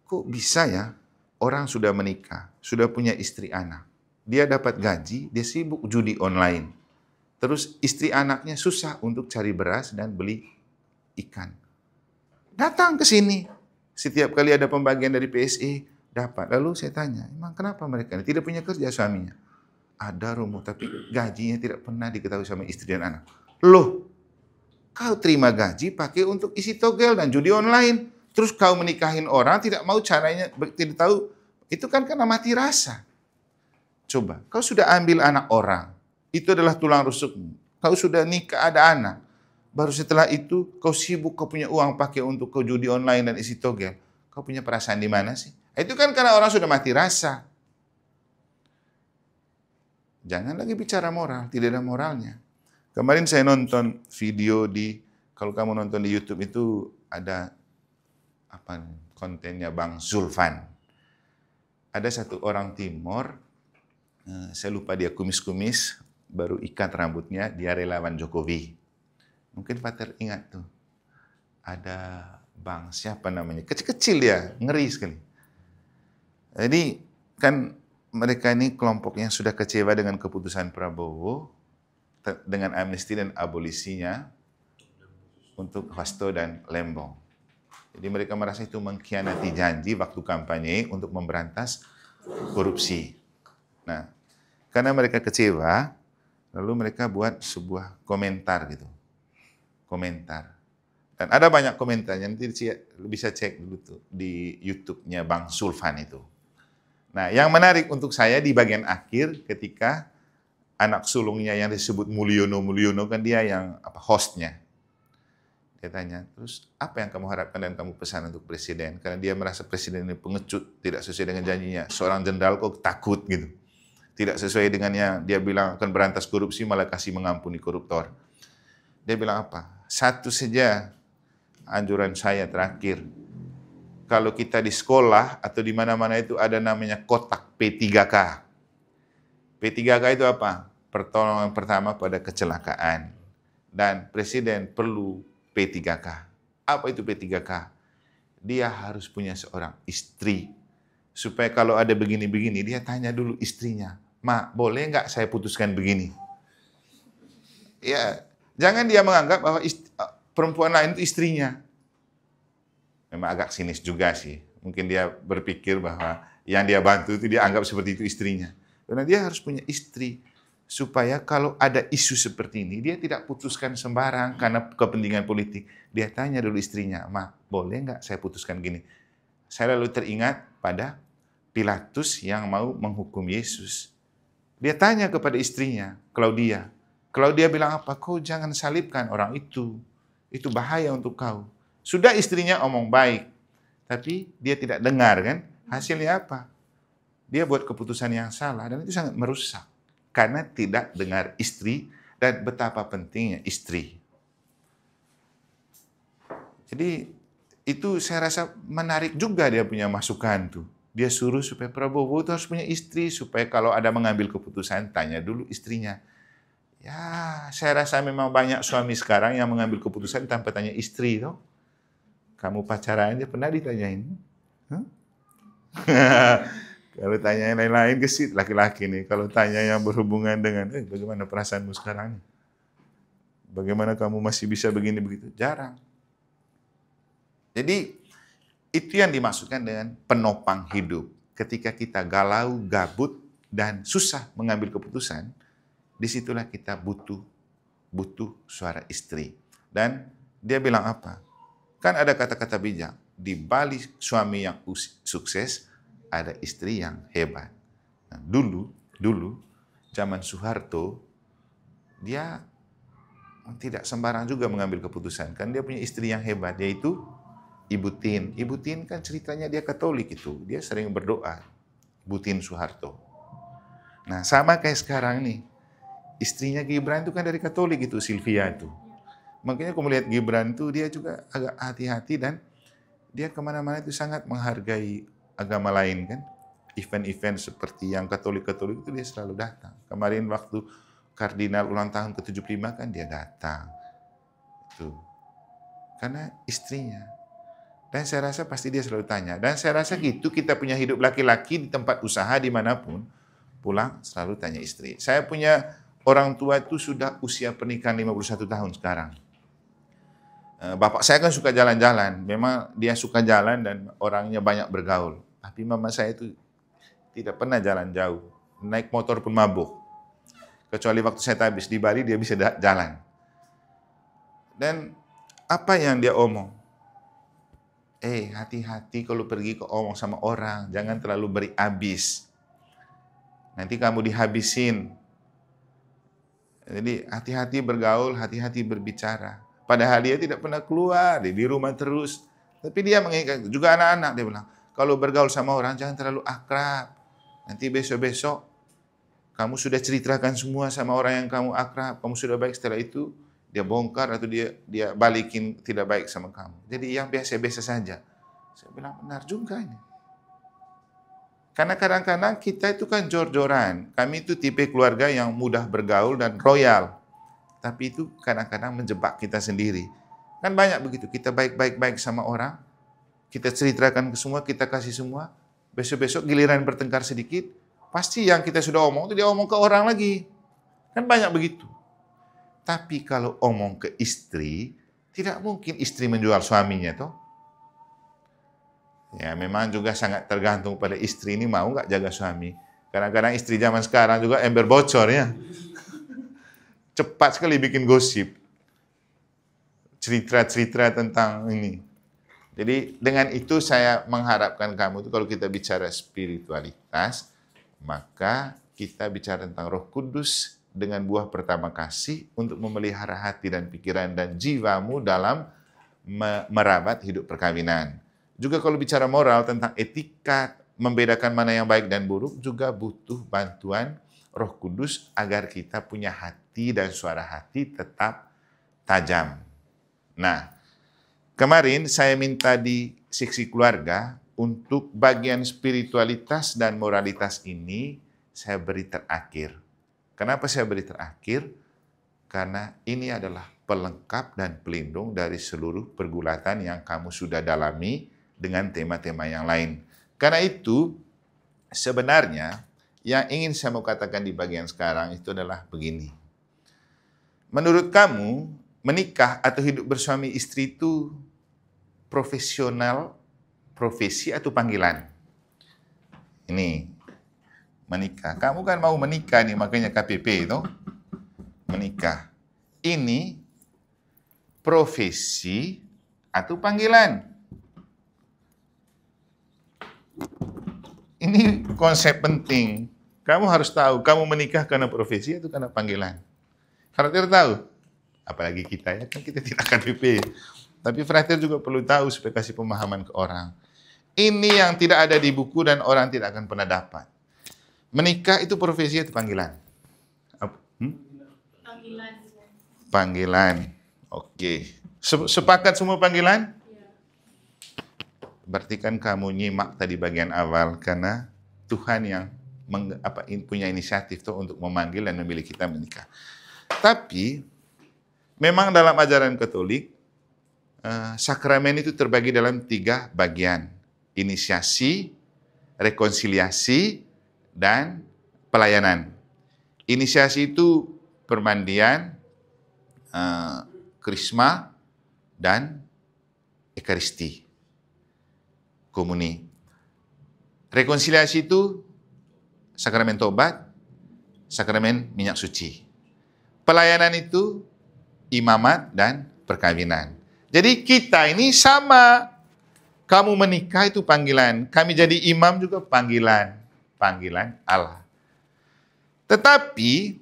kok bisa ya orang sudah menikah, sudah punya istri anak, dia dapat gaji, dia sibuk judi online, terus istri anaknya susah untuk cari beras dan beli ikan. Datang ke sini, setiap kali ada pembagian dari PSE, dapat. Lalu saya tanya, emang kenapa mereka ini tidak punya kerja suaminya? Ada Romo, tapi gajinya tidak pernah diketahui sama istri dan anak. Loh, kau terima gaji pakai untuk isi togel dan judi online. Terus kau menikahin orang, tidak mau caranya, tidak tahu. Itu kan karena mati rasa. Coba, kau sudah ambil anak orang. Itu adalah tulang rusukmu. Kau sudah nikah, ada anak. Baru setelah itu, kau sibuk, kau punya uang pakai untuk kau judi online dan isi togel. Kau punya perasaan di mana sih? Itu kan karena orang sudah mati rasa. Jangan lagi bicara moral, tidak ada moralnya. Kemarin saya nonton video kalau kamu nonton di YouTube itu ada kontennya Bang Zulfan. Ada satu orang Timor, saya lupa dia kumis-kumis, baru ikat rambutnya, dia relawan Jokowi. Mungkin Pater ingat tuh, ada Bang siapa namanya, kecil-kecil dia, ngeri sekali. Jadi kan mereka ini kelompok yang sudah kecewa dengan keputusan Prabowo, dengan amnesti dan abolisinya untuk Hasto dan Lembong. Jadi mereka merasa itu mengkhianati janji waktu kampanye untuk memberantas korupsi. Nah, karena mereka kecewa, lalu mereka buat sebuah komentar gitu. Komentar. Dan ada banyak komentarnya, nanti bisa cek dulu tuh di YouTube-nya Bang Zulfan itu. Nah, yang menarik untuk saya di bagian akhir ketika anak sulungnya yang disebut Mulyono kan dia yang hostnya. Dia tanya, terus apa yang kamu harapkan dan kamu pesan untuk presiden? Karena dia merasa presiden ini pengecut, tidak sesuai dengan janjinya. Seorang jenderal kok takut gitu. Tidak sesuai dengan yang dia bilang akan berantas korupsi, malah kasih mengampuni koruptor. Dia bilang apa? Satu saja anjuran saya terakhir. Kalau kita di sekolah atau di mana-mana itu ada namanya kotak P3K. P3K itu apa? Pertolongan pertama pada kecelakaan. Dan presiden perlu P3K. Apa itu P3K? Dia harus punya seorang istri. Supaya kalau ada begini-begini, dia tanya dulu istrinya. Ma, boleh nggak saya putuskan begini? Ya, jangan dia menganggap bahwa perempuan lain itu istrinya. Memang agak sinis juga sih. Mungkin dia berpikir bahwa yang dia bantu itu dia anggap seperti itu istrinya. Karena dia harus punya istri. Supaya kalau ada isu seperti ini, dia tidak putuskan sembarang karena kepentingan politik. Dia tanya dulu istrinya, Ma, boleh nggak saya putuskan gini? Saya lalu teringat pada Pilatus yang mau menghukum Yesus. Dia tanya kepada istrinya, Claudia. Claudia bilang apa? Kau jangan salibkan orang itu. Itu bahaya untuk kau. Sudah istrinya omong baik. Tapi dia tidak dengar kan? Hasilnya apa? Dia buat keputusan yang salah dan itu sangat merusak. Karena tidak dengar istri dan betapa pentingnya istri. Jadi itu saya rasa menarik juga dia punya masukan tuh. Dia suruh supaya Prabowo itu harus punya istri, supaya kalau ada mengambil keputusan, tanya dulu istrinya. Ya, saya rasa memang banyak suami sekarang yang mengambil keputusan tanpa tanya istri. Toh. Kamu pacaran aja pernah ditanyain? Huh? Kalau tanya yang lain-lain gesit laki-laki nih. Kalau tanya yang berhubungan dengan, bagaimana perasaanmu sekarang? Bagaimana kamu masih bisa begini begitu? Jarang. Jadi itu yang dimaksudkan dengan penopang hidup. Ketika kita galau, gabut, dan susah mengambil keputusan, disitulah kita butuh suara istri. Dan dia bilang apa? Kan ada kata-kata bijak. Di balik suami yang sukses, ada istri yang hebat. Nah, dulu, zaman Soeharto, dia tidak sembarang juga mengambil keputusan. Kan dia punya istri yang hebat, yaitu Ibu Tin. Ibu Tin kan ceritanya dia Katolik itu. Dia sering berdoa. Ibu Tin Soeharto. Nah, sama kayak sekarang nih. Istrinya Gibran itu kan dari Katolik itu, Sylvia itu. Makanya kalau melihat Gibran itu, dia juga agak hati-hati dan dia kemana-mana itu sangat menghargai agama lain kan. Event-event seperti yang Katolik-Katolik itu dia selalu datang. Kemarin waktu Kardinal ulang tahun ke-75 kan dia datang. Itu. Karena istrinya. Dan saya rasa pasti dia selalu tanya. Dan saya rasa gitu kita punya hidup laki-laki di tempat usaha dimanapun. Pulang selalu tanya istri. Saya punya orang tua itu sudah usia pernikahan 51 tahun sekarang. Bapak saya kan suka jalan-jalan. Memang dia suka jalan dan orangnya banyak bergaul. Tapi mama saya itu tidak pernah jalan jauh. Naik motor pun mabuk. Kecuali waktu saya habis di Bali dia bisa jalan. Dan apa yang dia omong? Hati-hati kalau pergi ke omong sama orang. Jangan terlalu beri habis. Nanti kamu dihabisin. Jadi hati-hati bergaul, hati-hati berbicara. Padahal dia tidak pernah keluar, dia di rumah terus. Tapi dia mengingat, juga anak-anak dia bilang, kalau bergaul sama orang jangan terlalu akrab. Nanti besok-besok kamu sudah ceritakan semua sama orang yang kamu akrab, kamu sudah baik, setelah itu dia bongkar atau dia balikin tidak baik sama kamu. Jadi yang biasa-biasa saja. Saya bilang benar juga ini. Karena kadang-kadang kita itu kan jor-joran. Kami itu tipe keluarga yang mudah bergaul dan royal. Tapi itu kadang-kadang menjebak kita sendiri. Kan banyak begitu, kita baik-baik sama orang, kita ceritakan ke semua, kita kasih semua, besok-besok giliran bertengkar sedikit, pasti yang kita sudah omong itu dia omong ke orang lagi. Kan banyak begitu. Tapi kalau omong ke istri, tidak mungkin istri menjual suaminya toh. Ya memang juga sangat tergantung pada istri ini mau nggak jaga suami. Kadang-kadang istri zaman sekarang juga ember bocor ya. Cepat sekali bikin gosip. Cerita-cerita tentang ini. Jadi dengan itu saya mengharapkan kamu itu kalau kita bicara spiritualitas, maka kita bicara tentang Roh Kudus dengan buah pertama kasih untuk memelihara hati dan pikiran dan jiwamu dalam merabat hidup perkawinan. Juga kalau bicara moral tentang etika, membedakan mana yang baik dan buruk, juga butuh bantuan Roh Kudus agar kita punya hati dan suara hati tetap tajam. Nah, kemarin saya minta di seksi keluarga untuk bagian spiritualitas dan moralitas ini saya beri terakhir. Kenapa saya beri terakhir? Karena ini adalah pelengkap dan pelindung dari seluruh pergulatan yang kamu sudah dalami dengan tema-tema yang lain. Karena itu, sebenarnya yang ingin saya mau katakan di bagian sekarang itu adalah begini. Menurut kamu, menikah atau hidup bersuami istri itu profesional, profesi atau panggilan? Ini, menikah. Kamu kan mau menikah nih, makanya KPP itu. Menikah. Ini profesi atau panggilan? Ini konsep penting. Kamu harus tahu, kamu menikah karena profesi atau karena panggilan. Frater tahu, apalagi kita ya, kan kita tidak KPP. Tapi Frater juga perlu tahu supaya kasih pemahaman ke orang. Ini yang tidak ada di buku dan orang tidak akan pernah dapat. Menikah itu profesi atau panggilan? Panggilan. Panggilan. Oke. Sepakat semua panggilan? Berarti kan kamu nyimak tadi bagian awal karena Tuhan yang punya inisiatif tuh untuk memanggil dan memilih kita menikah. Tapi memang dalam ajaran Katolik sakramen itu terbagi dalam 3 bagian: inisiasi, rekonsiliasi, dan pelayanan. Inisiasi itu permandian, krisma, dan ekaristi, komuni. Rekonsiliasi itu sakramen tobat, sakramen minyak suci. Pelayanan itu imamat dan perkawinan. Jadi kita ini sama. Kamu menikah itu panggilan. Kami jadi imam juga panggilan. Panggilan Allah. Tetapi,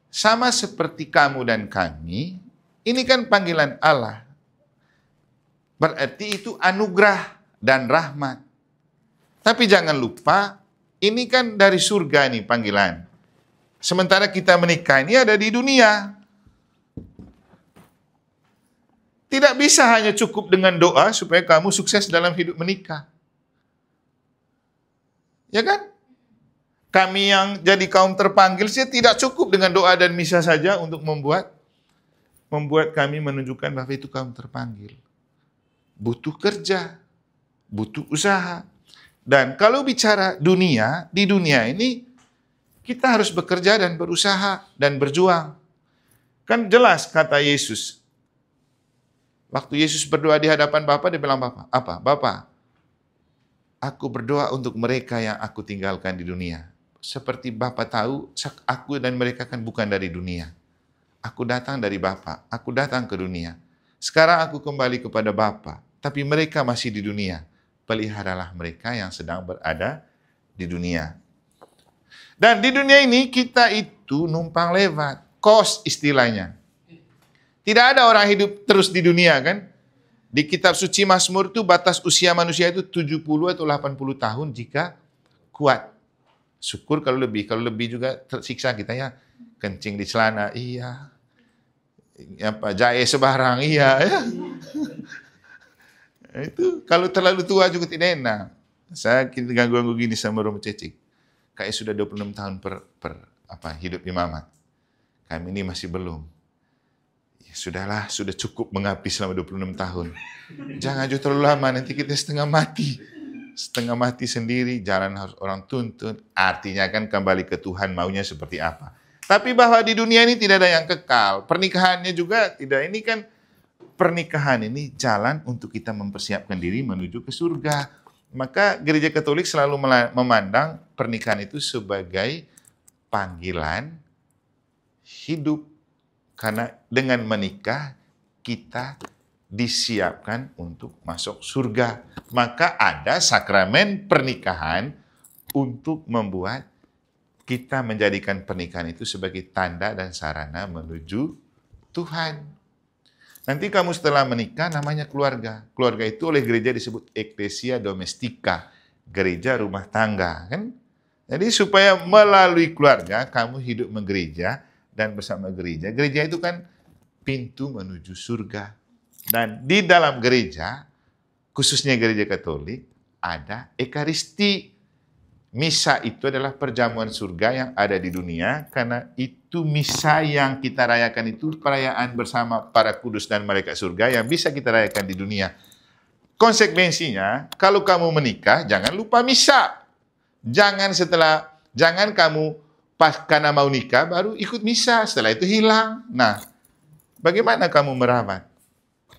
sama seperti kamu dan kami, ini kan panggilan Allah. Berarti itu anugerah dan rahmat. Tapi jangan lupa, ini kan dari surga nih panggilan. Sementara kita menikah ini ada di dunia. Tidak bisa hanya cukup dengan doa supaya kamu sukses dalam hidup menikah. Ya kan? Kami yang jadi kaum terpanggil sih tidak cukup dengan doa dan misa saja untuk membuat kami menunjukkan bahwa itu kaum terpanggil. Butuh kerja, butuh usaha. Dan kalau bicara dunia, di dunia ini kita harus bekerja dan berusaha dan berjuang. Kan jelas kata Yesus. Waktu Yesus berdoa di hadapan Bapa, dia bilang apa? Bapa, aku berdoa untuk mereka yang aku tinggalkan di dunia. Seperti Bapa tahu, aku dan mereka kan bukan dari dunia. Aku datang dari Bapa, aku datang ke dunia. Sekarang aku kembali kepada Bapa, tapi mereka masih di dunia. Peliharalah mereka yang sedang berada di dunia. Dan di dunia ini kita itu numpang lewat, kos istilahnya. Tidak ada orang hidup terus di dunia kan? Di kitab suci Mazmur itu batas usia manusia itu 70 atau 80 tahun jika kuat. Syukur kalau lebih juga tersiksa kita ya. Kencing di celana, iya. Jahe sebarang, iya. Ya. Itu kalau terlalu tua juga tidak enak. Saya ganggu-ganggu gini sama Romo Cecik. Kayak sudah 26 tahun hidup imamat. Kami ini masih belum. Sudahlah, sudah cukup mengabdi selama 26 tahun. Jangan juga terlalu lama, nanti kita setengah mati. Setengah mati sendiri, jalan harus orang tuntun. Artinya kan kembali ke Tuhan maunya seperti apa. Tapi bahwa di dunia ini tidak ada yang kekal. Pernikahannya juga tidak. Ini kan pernikahan ini jalan untuk kita mempersiapkan diri menuju ke surga. Maka gereja Katolik selalu memandang pernikahan itu sebagai panggilan hidup. Karena dengan menikah, kita disiapkan untuk masuk surga. Maka ada sakramen pernikahan untuk membuat kita menjadikan pernikahan itu sebagai tanda dan sarana menuju Tuhan. Nanti kamu setelah menikah namanya keluarga. Keluarga itu oleh gereja disebut Ecclesia Domestica, gereja rumah tangga. Kan? Jadi supaya melalui keluarga kamu hidup menggereja, dan bersama gereja. Gereja itu kan pintu menuju surga. Dan di dalam gereja, khususnya gereja Katolik, ada Ekaristi. Misa itu adalah perjamuan surga yang ada di dunia, karena itu misa yang kita rayakan itu perayaan bersama para kudus dan malaikat surga yang bisa kita rayakan di dunia. Konsekuensinya, kalau kamu menikah, jangan lupa misa. Jangan kamu pas karena mau nikah baru ikut misa, setelah itu hilang. Nah, bagaimana kamu merawat?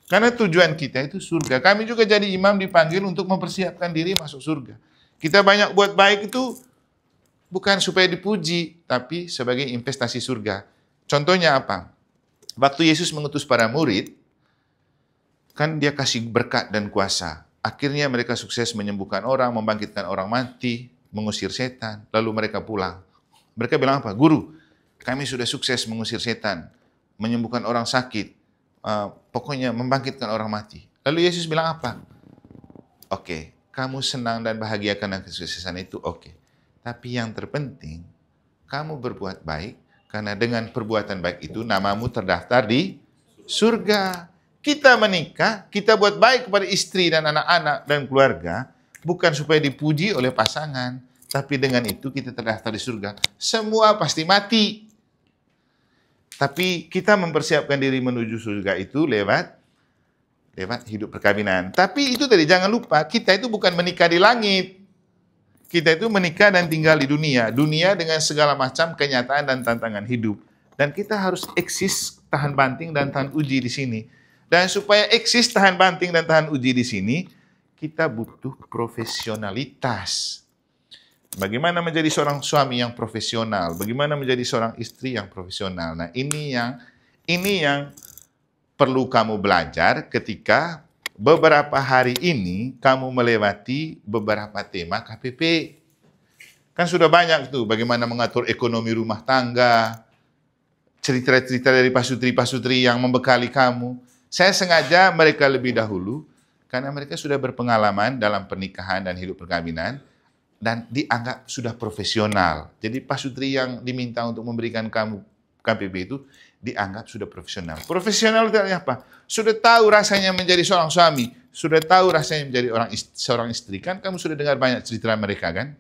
Karena tujuan kita itu surga. Kami juga jadi imam dipanggil untuk mempersiapkan diri masuk surga. Kita banyak buat baik itu bukan supaya dipuji, tapi sebagai investasi surga. Contohnya apa? Waktu Yesus mengutus para murid, kan dia kasih berkat dan kuasa. Akhirnya mereka sukses menyembuhkan orang, membangkitkan orang mati, mengusir setan, lalu mereka pulang. Mereka bilang apa? Guru, kami sudah sukses mengusir setan, menyembuhkan orang sakit, pokoknya membangkitkan orang mati. Lalu Yesus bilang apa? Oke, kamu senang dan bahagia karena kesuksesan itu, oke. Tapi yang terpenting, kamu berbuat baik, karena dengan perbuatan baik itu namamu terdaftar di surga. Kita menikah, kita buat baik kepada istri dan anak-anak dan keluarga, bukan supaya dipuji oleh pasangan, tapi dengan itu kita terdaftar di surga. Semua pasti mati. Tapi kita mempersiapkan diri menuju surga itu lewat lewat hidup perkawinan. Tapi itu tadi, jangan lupa, kita itu bukan menikah di langit. Kita itu menikah dan tinggal di dunia. Dunia dengan segala macam kenyataan dan tantangan hidup. Dan kita harus eksis, tahan banting, dan tahan uji di sini. Dan supaya eksis, tahan banting, dan tahan uji di sini, kita butuh profesionalitas. Bagaimana menjadi seorang suami yang profesional? Bagaimana menjadi seorang istri yang profesional? Nah, ini yang perlu kamu belajar ketika beberapa hari ini kamu melewati beberapa tema KPP. Kan sudah banyak tuh bagaimana mengatur ekonomi rumah tangga, cerita-cerita dari pasutri-pasutri yang membekali kamu. Saya sengaja mereka lebih dahulu karena mereka sudah berpengalaman dalam pernikahan dan hidup perkawinan dan dianggap sudah profesional. Jadi pasutri yang diminta untuk memberikan kamu KPP itu dianggap sudah profesional. Profesional itu artinya apa? Sudah tahu rasanya menjadi seorang suami, sudah tahu rasanya menjadi seorang istri. Kan kamu sudah dengar banyak cerita mereka kan?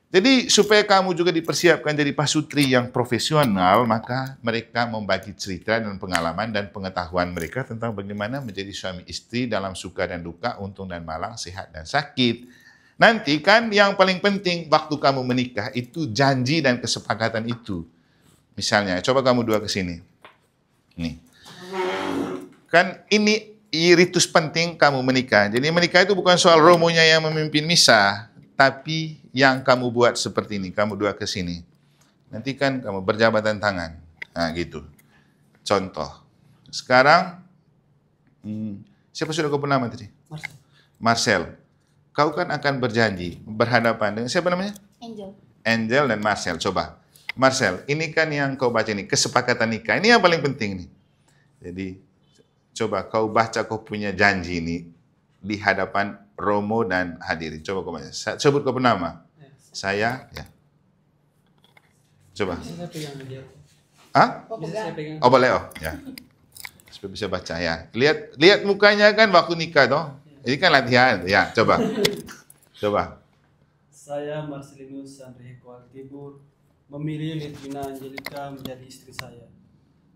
Jadi supaya kamu juga dipersiapkan jadi pasutri yang profesional, maka mereka membagi cerita dan pengalaman dan pengetahuan mereka tentang bagaimana menjadi suami istri dalam suka dan duka, untung dan malang, sehat dan sakit. Nanti kan yang paling penting waktu kamu menikah itu janji dan kesepakatan itu. Misalnya, coba kamu dua ke sini. Nih. Kan ini ritus penting kamu menikah. Jadi menikah itu bukan soal romonya yang memimpin misa, tapi yang kamu buat seperti ini. Kamu dua ke sini. Nanti kan kamu berjabatan tangan. Nah, gitu. Contoh. Sekarang, siapa sudah kau bernama tadi? Marcel. Kau kan akan berjanji berhadapan dengan siapa namanya? Angel dan Marcel. Coba. Marcel, ini kan yang kau baca ini, kesepakatan nikah. Ini yang paling penting nih. Jadi, coba kau baca kau punya janji ini di hadapan Romo dan hadirin. Coba kau baca. Sebut kau bernama. Saya, ya. Coba. Hah? Oh, boleh, oh. Ya. Supaya bisa baca, ya. Lihat mukanya kan waktu nikah, toh. Ini kan latihan. Ya, coba. Coba. Saya Marcelinus Andreheko Altibur, memilih Litwina Angelika menjadi istri saya.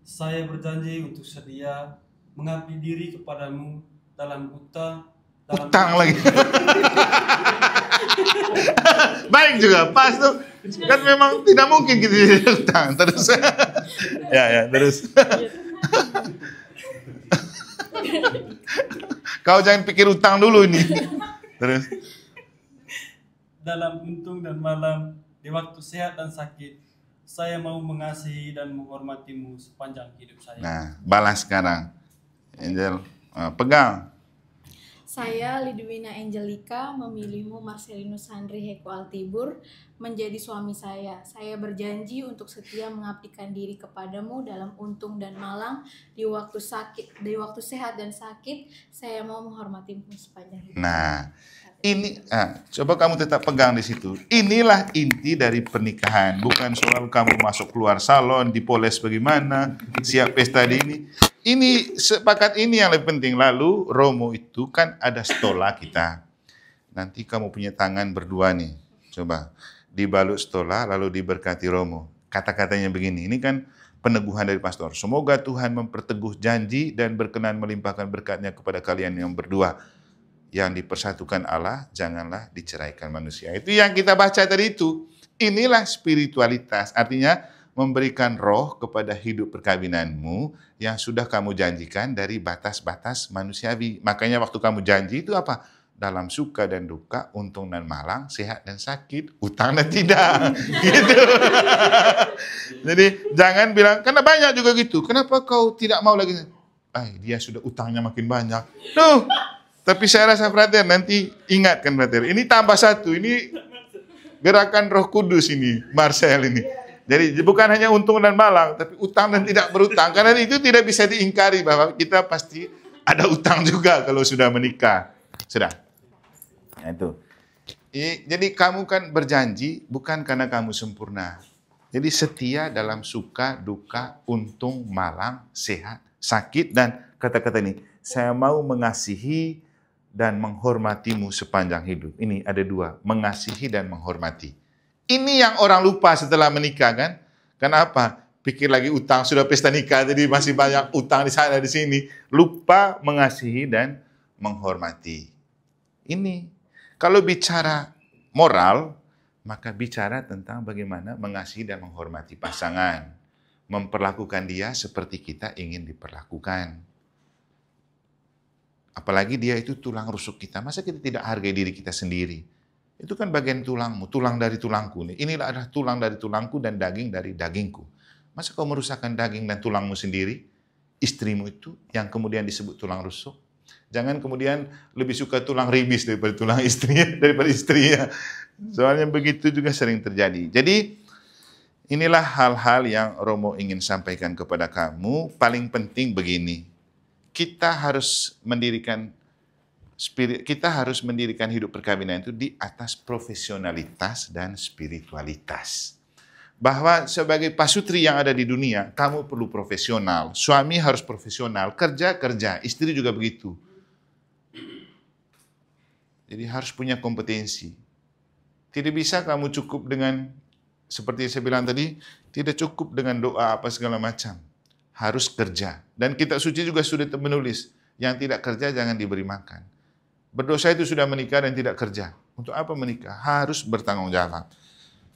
Saya berjanji untuk setia mengabdi diri kepadamu dalam utang lagi. Baik juga, pas tuh. Kan memang tidak mungkin gitu utang. Terus. ya, terus. Kau jangan pikir utang dulu ini. Terus. Dalam untung dan malam, di waktu sehat dan sakit, saya mau mengasihi dan menghormatimu sepanjang hidup saya. Nah, balas sekarang. Angel, pegang. Saya, Lidwina Angelika, memilihmu Marcelinus Andreheko Altibur menjadi suami saya. Saya berjanji untuk setia mengabdikan diri kepadamu dalam untung dan malang, di waktu sehat dan sakit. Saya mau menghormatimu sepanjang hidup. Nah, ini, coba kamu tetap pegang di situ. Inilah inti dari pernikahan. Bukan soal kamu masuk keluar salon, dipoles bagaimana, siap pesta di ini. Ini sepakat ini yang lebih penting. Lalu Romo itu kan ada stola kita. Nanti kamu punya tangan berdua nih. Coba dibalut stola lalu diberkati Romo. Kata-katanya begini. Ini kan peneguhan dari pastor. Semoga Tuhan memperteguh janji dan berkenan melimpahkan berkatnya kepada kalian yang berdua. Yang dipersatukan Allah, janganlah diceraikan manusia. Itu yang kita baca tadi itu. Inilah spiritualitas. Artinya memberikan roh kepada hidup perkawinanmu yang sudah kamu janjikan dari batas-batas manusiawi. Makanya waktu kamu janji itu apa? Dalam suka dan duka, untung dan malang, sehat dan sakit, utang dan tidak. Gitu. Jadi jangan bilang, karena banyak juga gitu. Kenapa kau tidak mau lagi? Dia sudah utangnya makin banyak. Tuh. Tapi saya rasa brother, nanti ingatkan brother. Ini tambah satu, ini gerakan Roh Kudus ini, Marcel ini. Jadi bukan hanya untung dan malang, tapi utang dan tidak berutang. Karena itu tidak bisa diingkari bahwa kita pasti ada utang juga kalau sudah menikah. Sudah. Nah, itu. Jadi kamu kan berjanji bukan karena kamu sempurna. Jadi setia dalam suka, duka, untung, malang, sehat, sakit, dan kata-kata ini. Saya mau mengasihi dan menghormatimu sepanjang hidup. Ini ada dua, mengasihi dan menghormati. Ini yang orang lupa setelah menikah kan? Kenapa? pikir lagi utang, sudah pesta nikah, jadi masih banyak utang di sana, di sini. Lupa mengasihi dan menghormati. Ini, kalau bicara moral, maka bicara tentang bagaimana mengasihi dan menghormati pasangan. Memperlakukan dia seperti kita ingin diperlakukan. Apalagi dia itu tulang rusuk kita. Masa kita tidak hargai diri kita sendiri? Itu kan bagian tulangmu, tulang dari tulangku. Inilah adalah tulang dari tulangku dan daging dari dagingku. Masa kau merusakkan daging dan tulangmu sendiri? Istrimu itu yang kemudian disebut tulang rusuk. Jangan kemudian lebih suka tulang ribis daripada tulang istrinya, daripada istrinya. Soalnya begitu juga sering terjadi. Jadi inilah hal-hal yang Romo ingin sampaikan kepada kamu. Paling penting begini, kita harus mendirikan hidup perkawinan itu di atas profesionalitas dan spiritualitas. Bahwa sebagai pasutri yang ada di dunia, kamu perlu profesional. Suami harus profesional, kerja, istri juga begitu. Jadi harus punya kompetensi. Tidak bisa kamu cukup dengan, seperti saya bilang tadi, tidak cukup dengan doa apa segala macam. Harus kerja. Dan kitab suci juga sudah menulis, yang tidak kerja jangan diberi makan. Berdosa itu sudah menikah dan tidak kerja. Untuk apa menikah? Harus bertanggung jawab.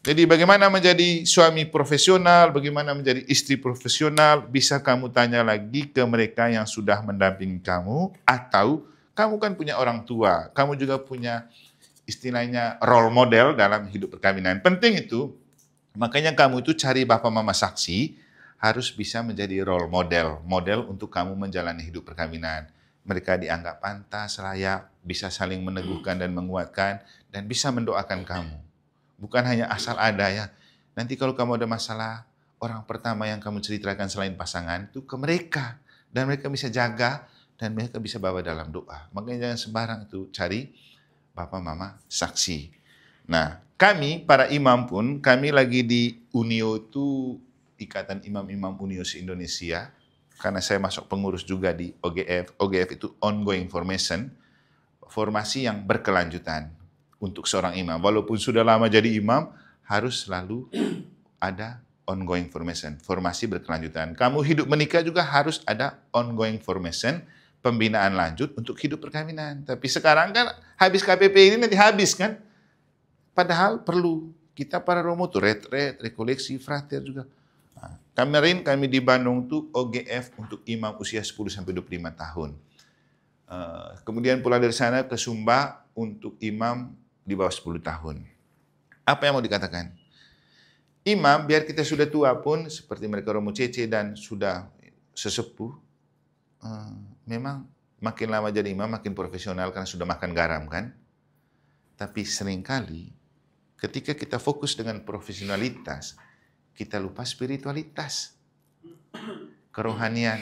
Jadi bagaimana menjadi suami profesional, bagaimana menjadi istri profesional, bisa kamu tanya lagi ke mereka yang sudah mendampingi kamu, atau kamu kan punya orang tua, kamu juga punya istilahnya role model dalam hidup perkawinan. Penting itu, makanya kamu itu cari bapak mama saksi, harus bisa menjadi role model, model untuk kamu menjalani hidup perkawinan. Mereka dianggap pantas, layak, bisa saling meneguhkan dan menguatkan, dan bisa mendoakan kamu. Bukan hanya asal ada ya. Nanti kalau kamu ada masalah, orang pertama yang kamu ceritakan selain pasangan itu ke mereka. Dan mereka bisa jaga, dan mereka bisa bawa dalam doa. Makanya jangan sembarang itu cari bapak mama saksi. Nah, kami para imam pun, kami lagi di Unio itu, Ikatan Imam-Imam Unio se-Indonesia, karena saya masuk pengurus juga di OGF. OGF itu Ongoing Formation, formasi yang berkelanjutan untuk seorang imam. Walaupun sudah lama jadi imam, harus selalu ada ongoing formation, formasi berkelanjutan. Kamu hidup menikah juga harus ada ongoing formation, pembinaan lanjut untuk hidup perkawinan. Tapi sekarang kan habis KPP ini nanti habis kan? Padahal perlu. Kita para Romo tuh retret, rekoleksi, frater juga. Nah, kemarin kami di Bandung tuh OGF untuk imam usia 10-25 tahun. Kemudian pulang dari sana ke Sumba untuk imam di bawah 10 tahun. Apa yang mau dikatakan? Imam, biar kita sudah tua pun, seperti mereka Romo Cece dan sudah sesepuh, memang makin lama jadi imam, makin profesional karena sudah makan garam kan. Tapi seringkali ketika kita fokus dengan profesionalitas, kita lupa spiritualitas, kerohanian.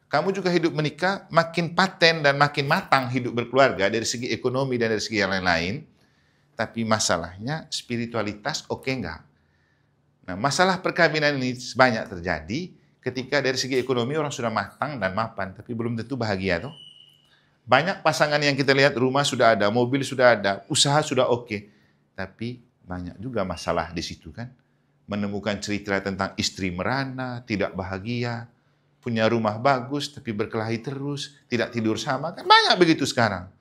Kamu juga hidup menikah, makin paten dan makin matang hidup berkeluarga dari segi ekonomi dan dari segi yang lain-lain. Tapi masalahnya spiritualitas oke enggak? Nah, masalah perkawinan ini banyak terjadi ketika dari segi ekonomi orang sudah matang dan mapan, tapi belum tentu bahagia tuh. Banyak pasangan yang kita lihat rumah sudah ada, mobil sudah ada, usaha sudah oke. Tapi banyak juga masalah di situ kan. Menemukan cerita tentang istri merana, tidak bahagia, punya rumah bagus tapi berkelahi terus, tidak tidur sama, kan banyak begitu sekarang.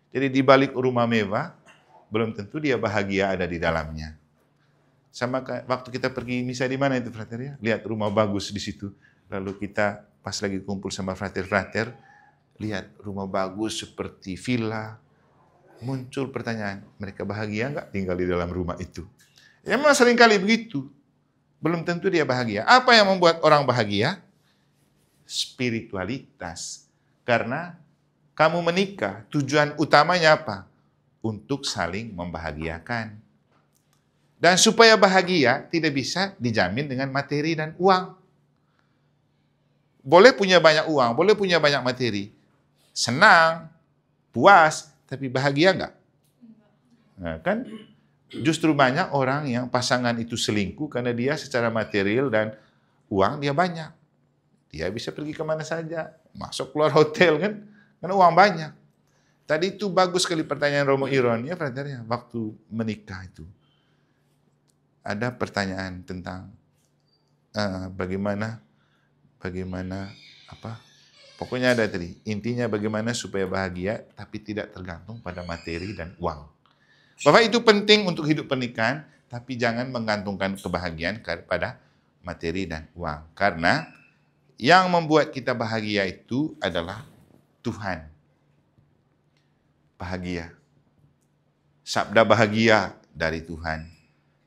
Jadi di balik rumah mewah, belum tentu dia bahagia ada di dalamnya. Sama waktu kita pergi misa di mana itu frater ya? Lihat rumah bagus di situ. Lalu kita pas lagi kumpul sama frater-frater, lihat rumah bagus seperti villa, muncul pertanyaan, mereka bahagia nggak tinggal di dalam rumah itu? Ya memang seringkali begitu. Belum tentu dia bahagia. Apa yang membuat orang bahagia? Spiritualitas. Karena kamu menikah, tujuan utamanya apa? Untuk saling membahagiakan. Dan supaya bahagia tidak bisa dijamin dengan materi dan uang. Boleh punya banyak uang, boleh punya banyak materi. Senang, puas, tapi bahagia enggak? Nah, kan justru banyak orang yang pasangan itu selingkuh karena dia secara material dan uang dia banyak. Dia bisa pergi kemana saja, masuk keluar hotel kan, karena uang banyak. Tadi itu bagus sekali pertanyaan Romo Iron, ya frater ya, waktu menikah itu. Ada pertanyaan tentang bagaimana apa? Pokoknya ada tadi, intinya bagaimana supaya bahagia tapi tidak tergantung pada materi dan uang. Bapak, itu penting untuk hidup pernikahan, tapi jangan menggantungkan kebahagiaan kepada materi dan uang. Karena yang membuat kita bahagia itu adalah Tuhan. Bahagia. Sabda bahagia dari Tuhan.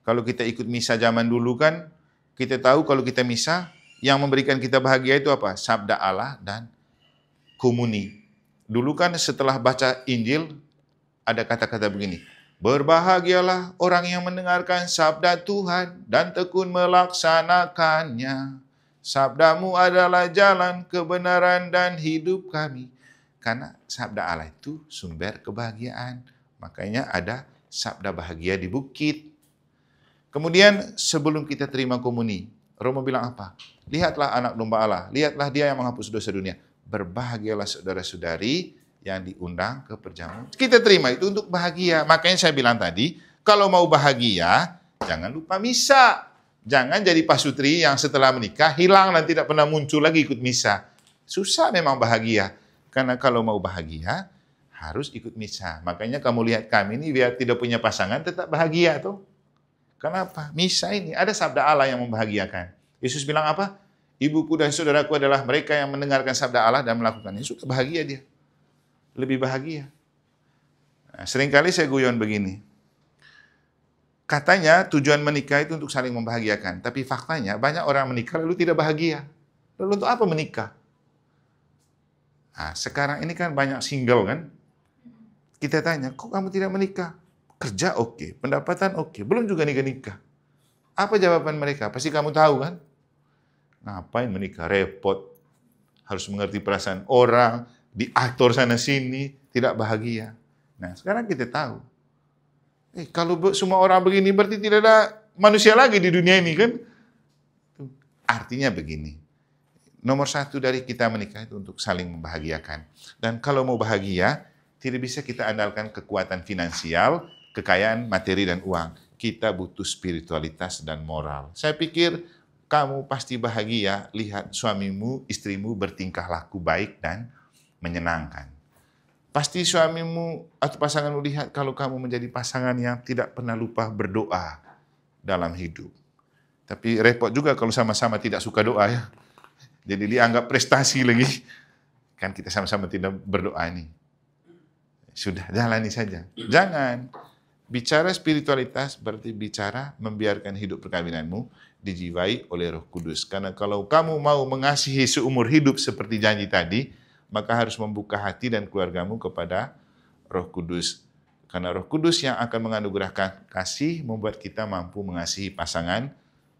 Kalau kita ikut misa zaman dulu kan, kita tahu kalau kita misa, yang memberikan kita bahagia itu apa? Sabda Allah dan komuni. Dulu kan setelah baca Injil, ada kata-kata begini, berbahagialah orang yang mendengarkan sabda Tuhan dan tekun melaksanakannya. Sabdamu adalah jalan kebenaran dan hidup kami. Karena sabda Allah itu sumber kebahagiaan. Makanya ada sabda bahagia di bukit. Kemudian sebelum kita terima komuni, Romo bilang apa? Lihatlah anak domba Allah, lihatlah dia yang menghapus dosa dunia. Berbahagialah saudara-saudari yang diundang ke perjamuan. Kita terima itu untuk bahagia. Makanya saya bilang tadi, kalau mau bahagia, jangan lupa misa. Jangan jadi pasutri yang setelah menikah hilang dan tidak pernah muncul lagi ikut misa. Susah memang bahagia. Karena kalau mau bahagia, harus ikut misa. Makanya kamu lihat kami ini biar tidak punya pasangan tetap bahagia tuh. Kenapa? Misa ini ada sabda Allah yang membahagiakan. Yesus bilang apa? Ibuku dan saudaraku adalah mereka yang mendengarkan sabda Allah dan melakukannya. Sudah bahagia dia. Lebih bahagia. Nah, seringkali saya guyon begini. Katanya tujuan menikah itu untuk saling membahagiakan. Tapi faktanya banyak orang menikah lalu tidak bahagia. Lalu untuk apa menikah? Nah, sekarang ini kan banyak single kan. Kita tanya, kok kamu tidak menikah? Kerja oke, pendapatan oke, belum juga nikah-nikah. Apa jawaban mereka? Pasti kamu tahu kan? Ngapain menikah? Repot. Harus mengerti perasaan orang, diatur sana-sini, tidak bahagia. Nah, sekarang kita tahu. Kalau semua orang begini, berarti tidak ada manusia lagi di dunia ini kan? Artinya begini. Nomor satu dari kita menikah itu untuk saling membahagiakan. Dan kalau mau bahagia, tidak bisa kita andalkan kekuatan finansial, kekayaan, materi, dan uang. Kita butuh spiritualitas dan moral. Saya pikir kamu pasti bahagia lihat suamimu, istrimu bertingkah laku baik dan menyenangkan. Pasti suamimu atau pasanganmu lihat kalau kamu menjadi pasangan yang tidak pernah lupa berdoa dalam hidup. Tapi repot juga kalau sama-sama tidak suka doa ya. Jadi dianggap prestasi lagi. Kan kita sama-sama tidak berdoa ini. Sudah, jalani saja. Jangan. Bicara spiritualitas berarti bicara membiarkan hidup perkawinanmu dijiwai oleh Roh Kudus. Karena kalau kamu mau mengasihi seumur hidup seperti janji tadi, maka harus membuka hati dan keluargamu kepada Roh Kudus. Karena Roh Kudus yang akan menganugerahkan kasih membuat kita mampu mengasihi pasangan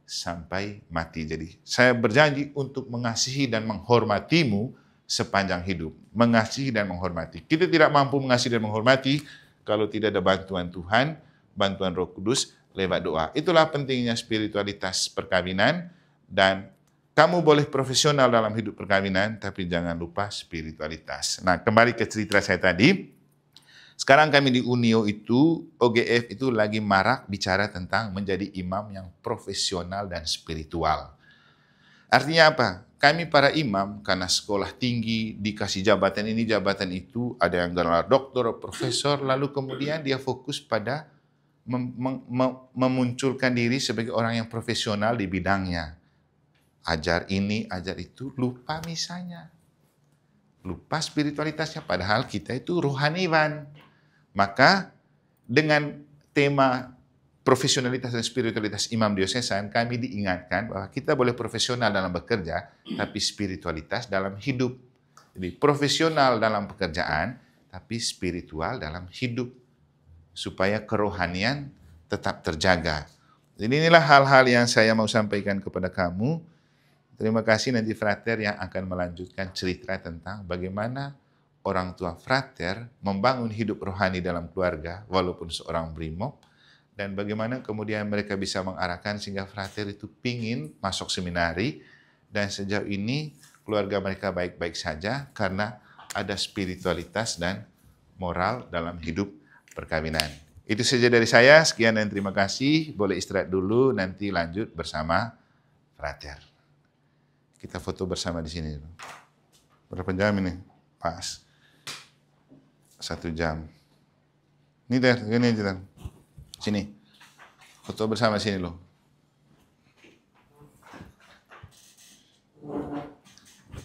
sampai mati. Jadi saya berjanji untuk mengasihi dan menghormatimu sepanjang hidup. Mengasihi dan menghormati. Kita tidak mampu mengasihi dan menghormati kalau tidak ada bantuan Tuhan, bantuan Roh Kudus lewat doa. Itulah pentingnya spiritualitas perkawinan, dan kamu boleh profesional dalam hidup perkawinan, tapi jangan lupa spiritualitas. Nah, kembali ke cerita saya tadi. Sekarang kami di Unio itu, OGF itu lagi marak bicara tentang menjadi imam yang profesional dan spiritual. Artinya apa? Kami para imam, karena sekolah tinggi, dikasih jabatan ini, jabatan itu, ada yang gelar doktor, profesor, lalu kemudian dia fokus pada memunculkan diri sebagai orang yang profesional di bidangnya. Ajar ini, ajar itu, lupa misalnya. Lupa spiritualitasnya, padahal kita itu rohaniwan. Maka dengan tema profesionalitas dan spiritualitas imam diosesan, kami diingatkan bahwa kita boleh profesional dalam bekerja, tapi spiritualitas dalam hidup. Jadi profesional dalam pekerjaan, tapi spiritual dalam hidup. Supaya kerohanian tetap terjaga. Jadi inilah hal-hal yang saya mau sampaikan kepada kamu. Terima kasih nanti Frater yang akan melanjutkan cerita tentang bagaimana orang tua Frater membangun hidup rohani dalam keluarga, walaupun seorang brimob. Dan bagaimana kemudian mereka bisa mengarahkan sehingga Frater itu pingin masuk seminari. Dan sejauh ini keluarga mereka baik-baik saja karena ada spiritualitas dan moral dalam hidup perkawinan. Itu saja dari saya. Sekian dan terima kasih. Boleh istirahat dulu, nanti lanjut bersama Frater. Kita foto bersama di sini. Berapa jam ini? Pas. 1 jam. Ini Ter, gini aja Ter. Sini. Foto bersama sini loh.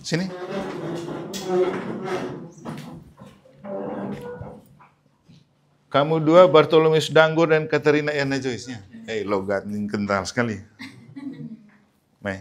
Sini. Kamu dua, Bartolomeus Danggur dan Katerina Yana Joyce-nya. Logat ini kental sekali. Mai.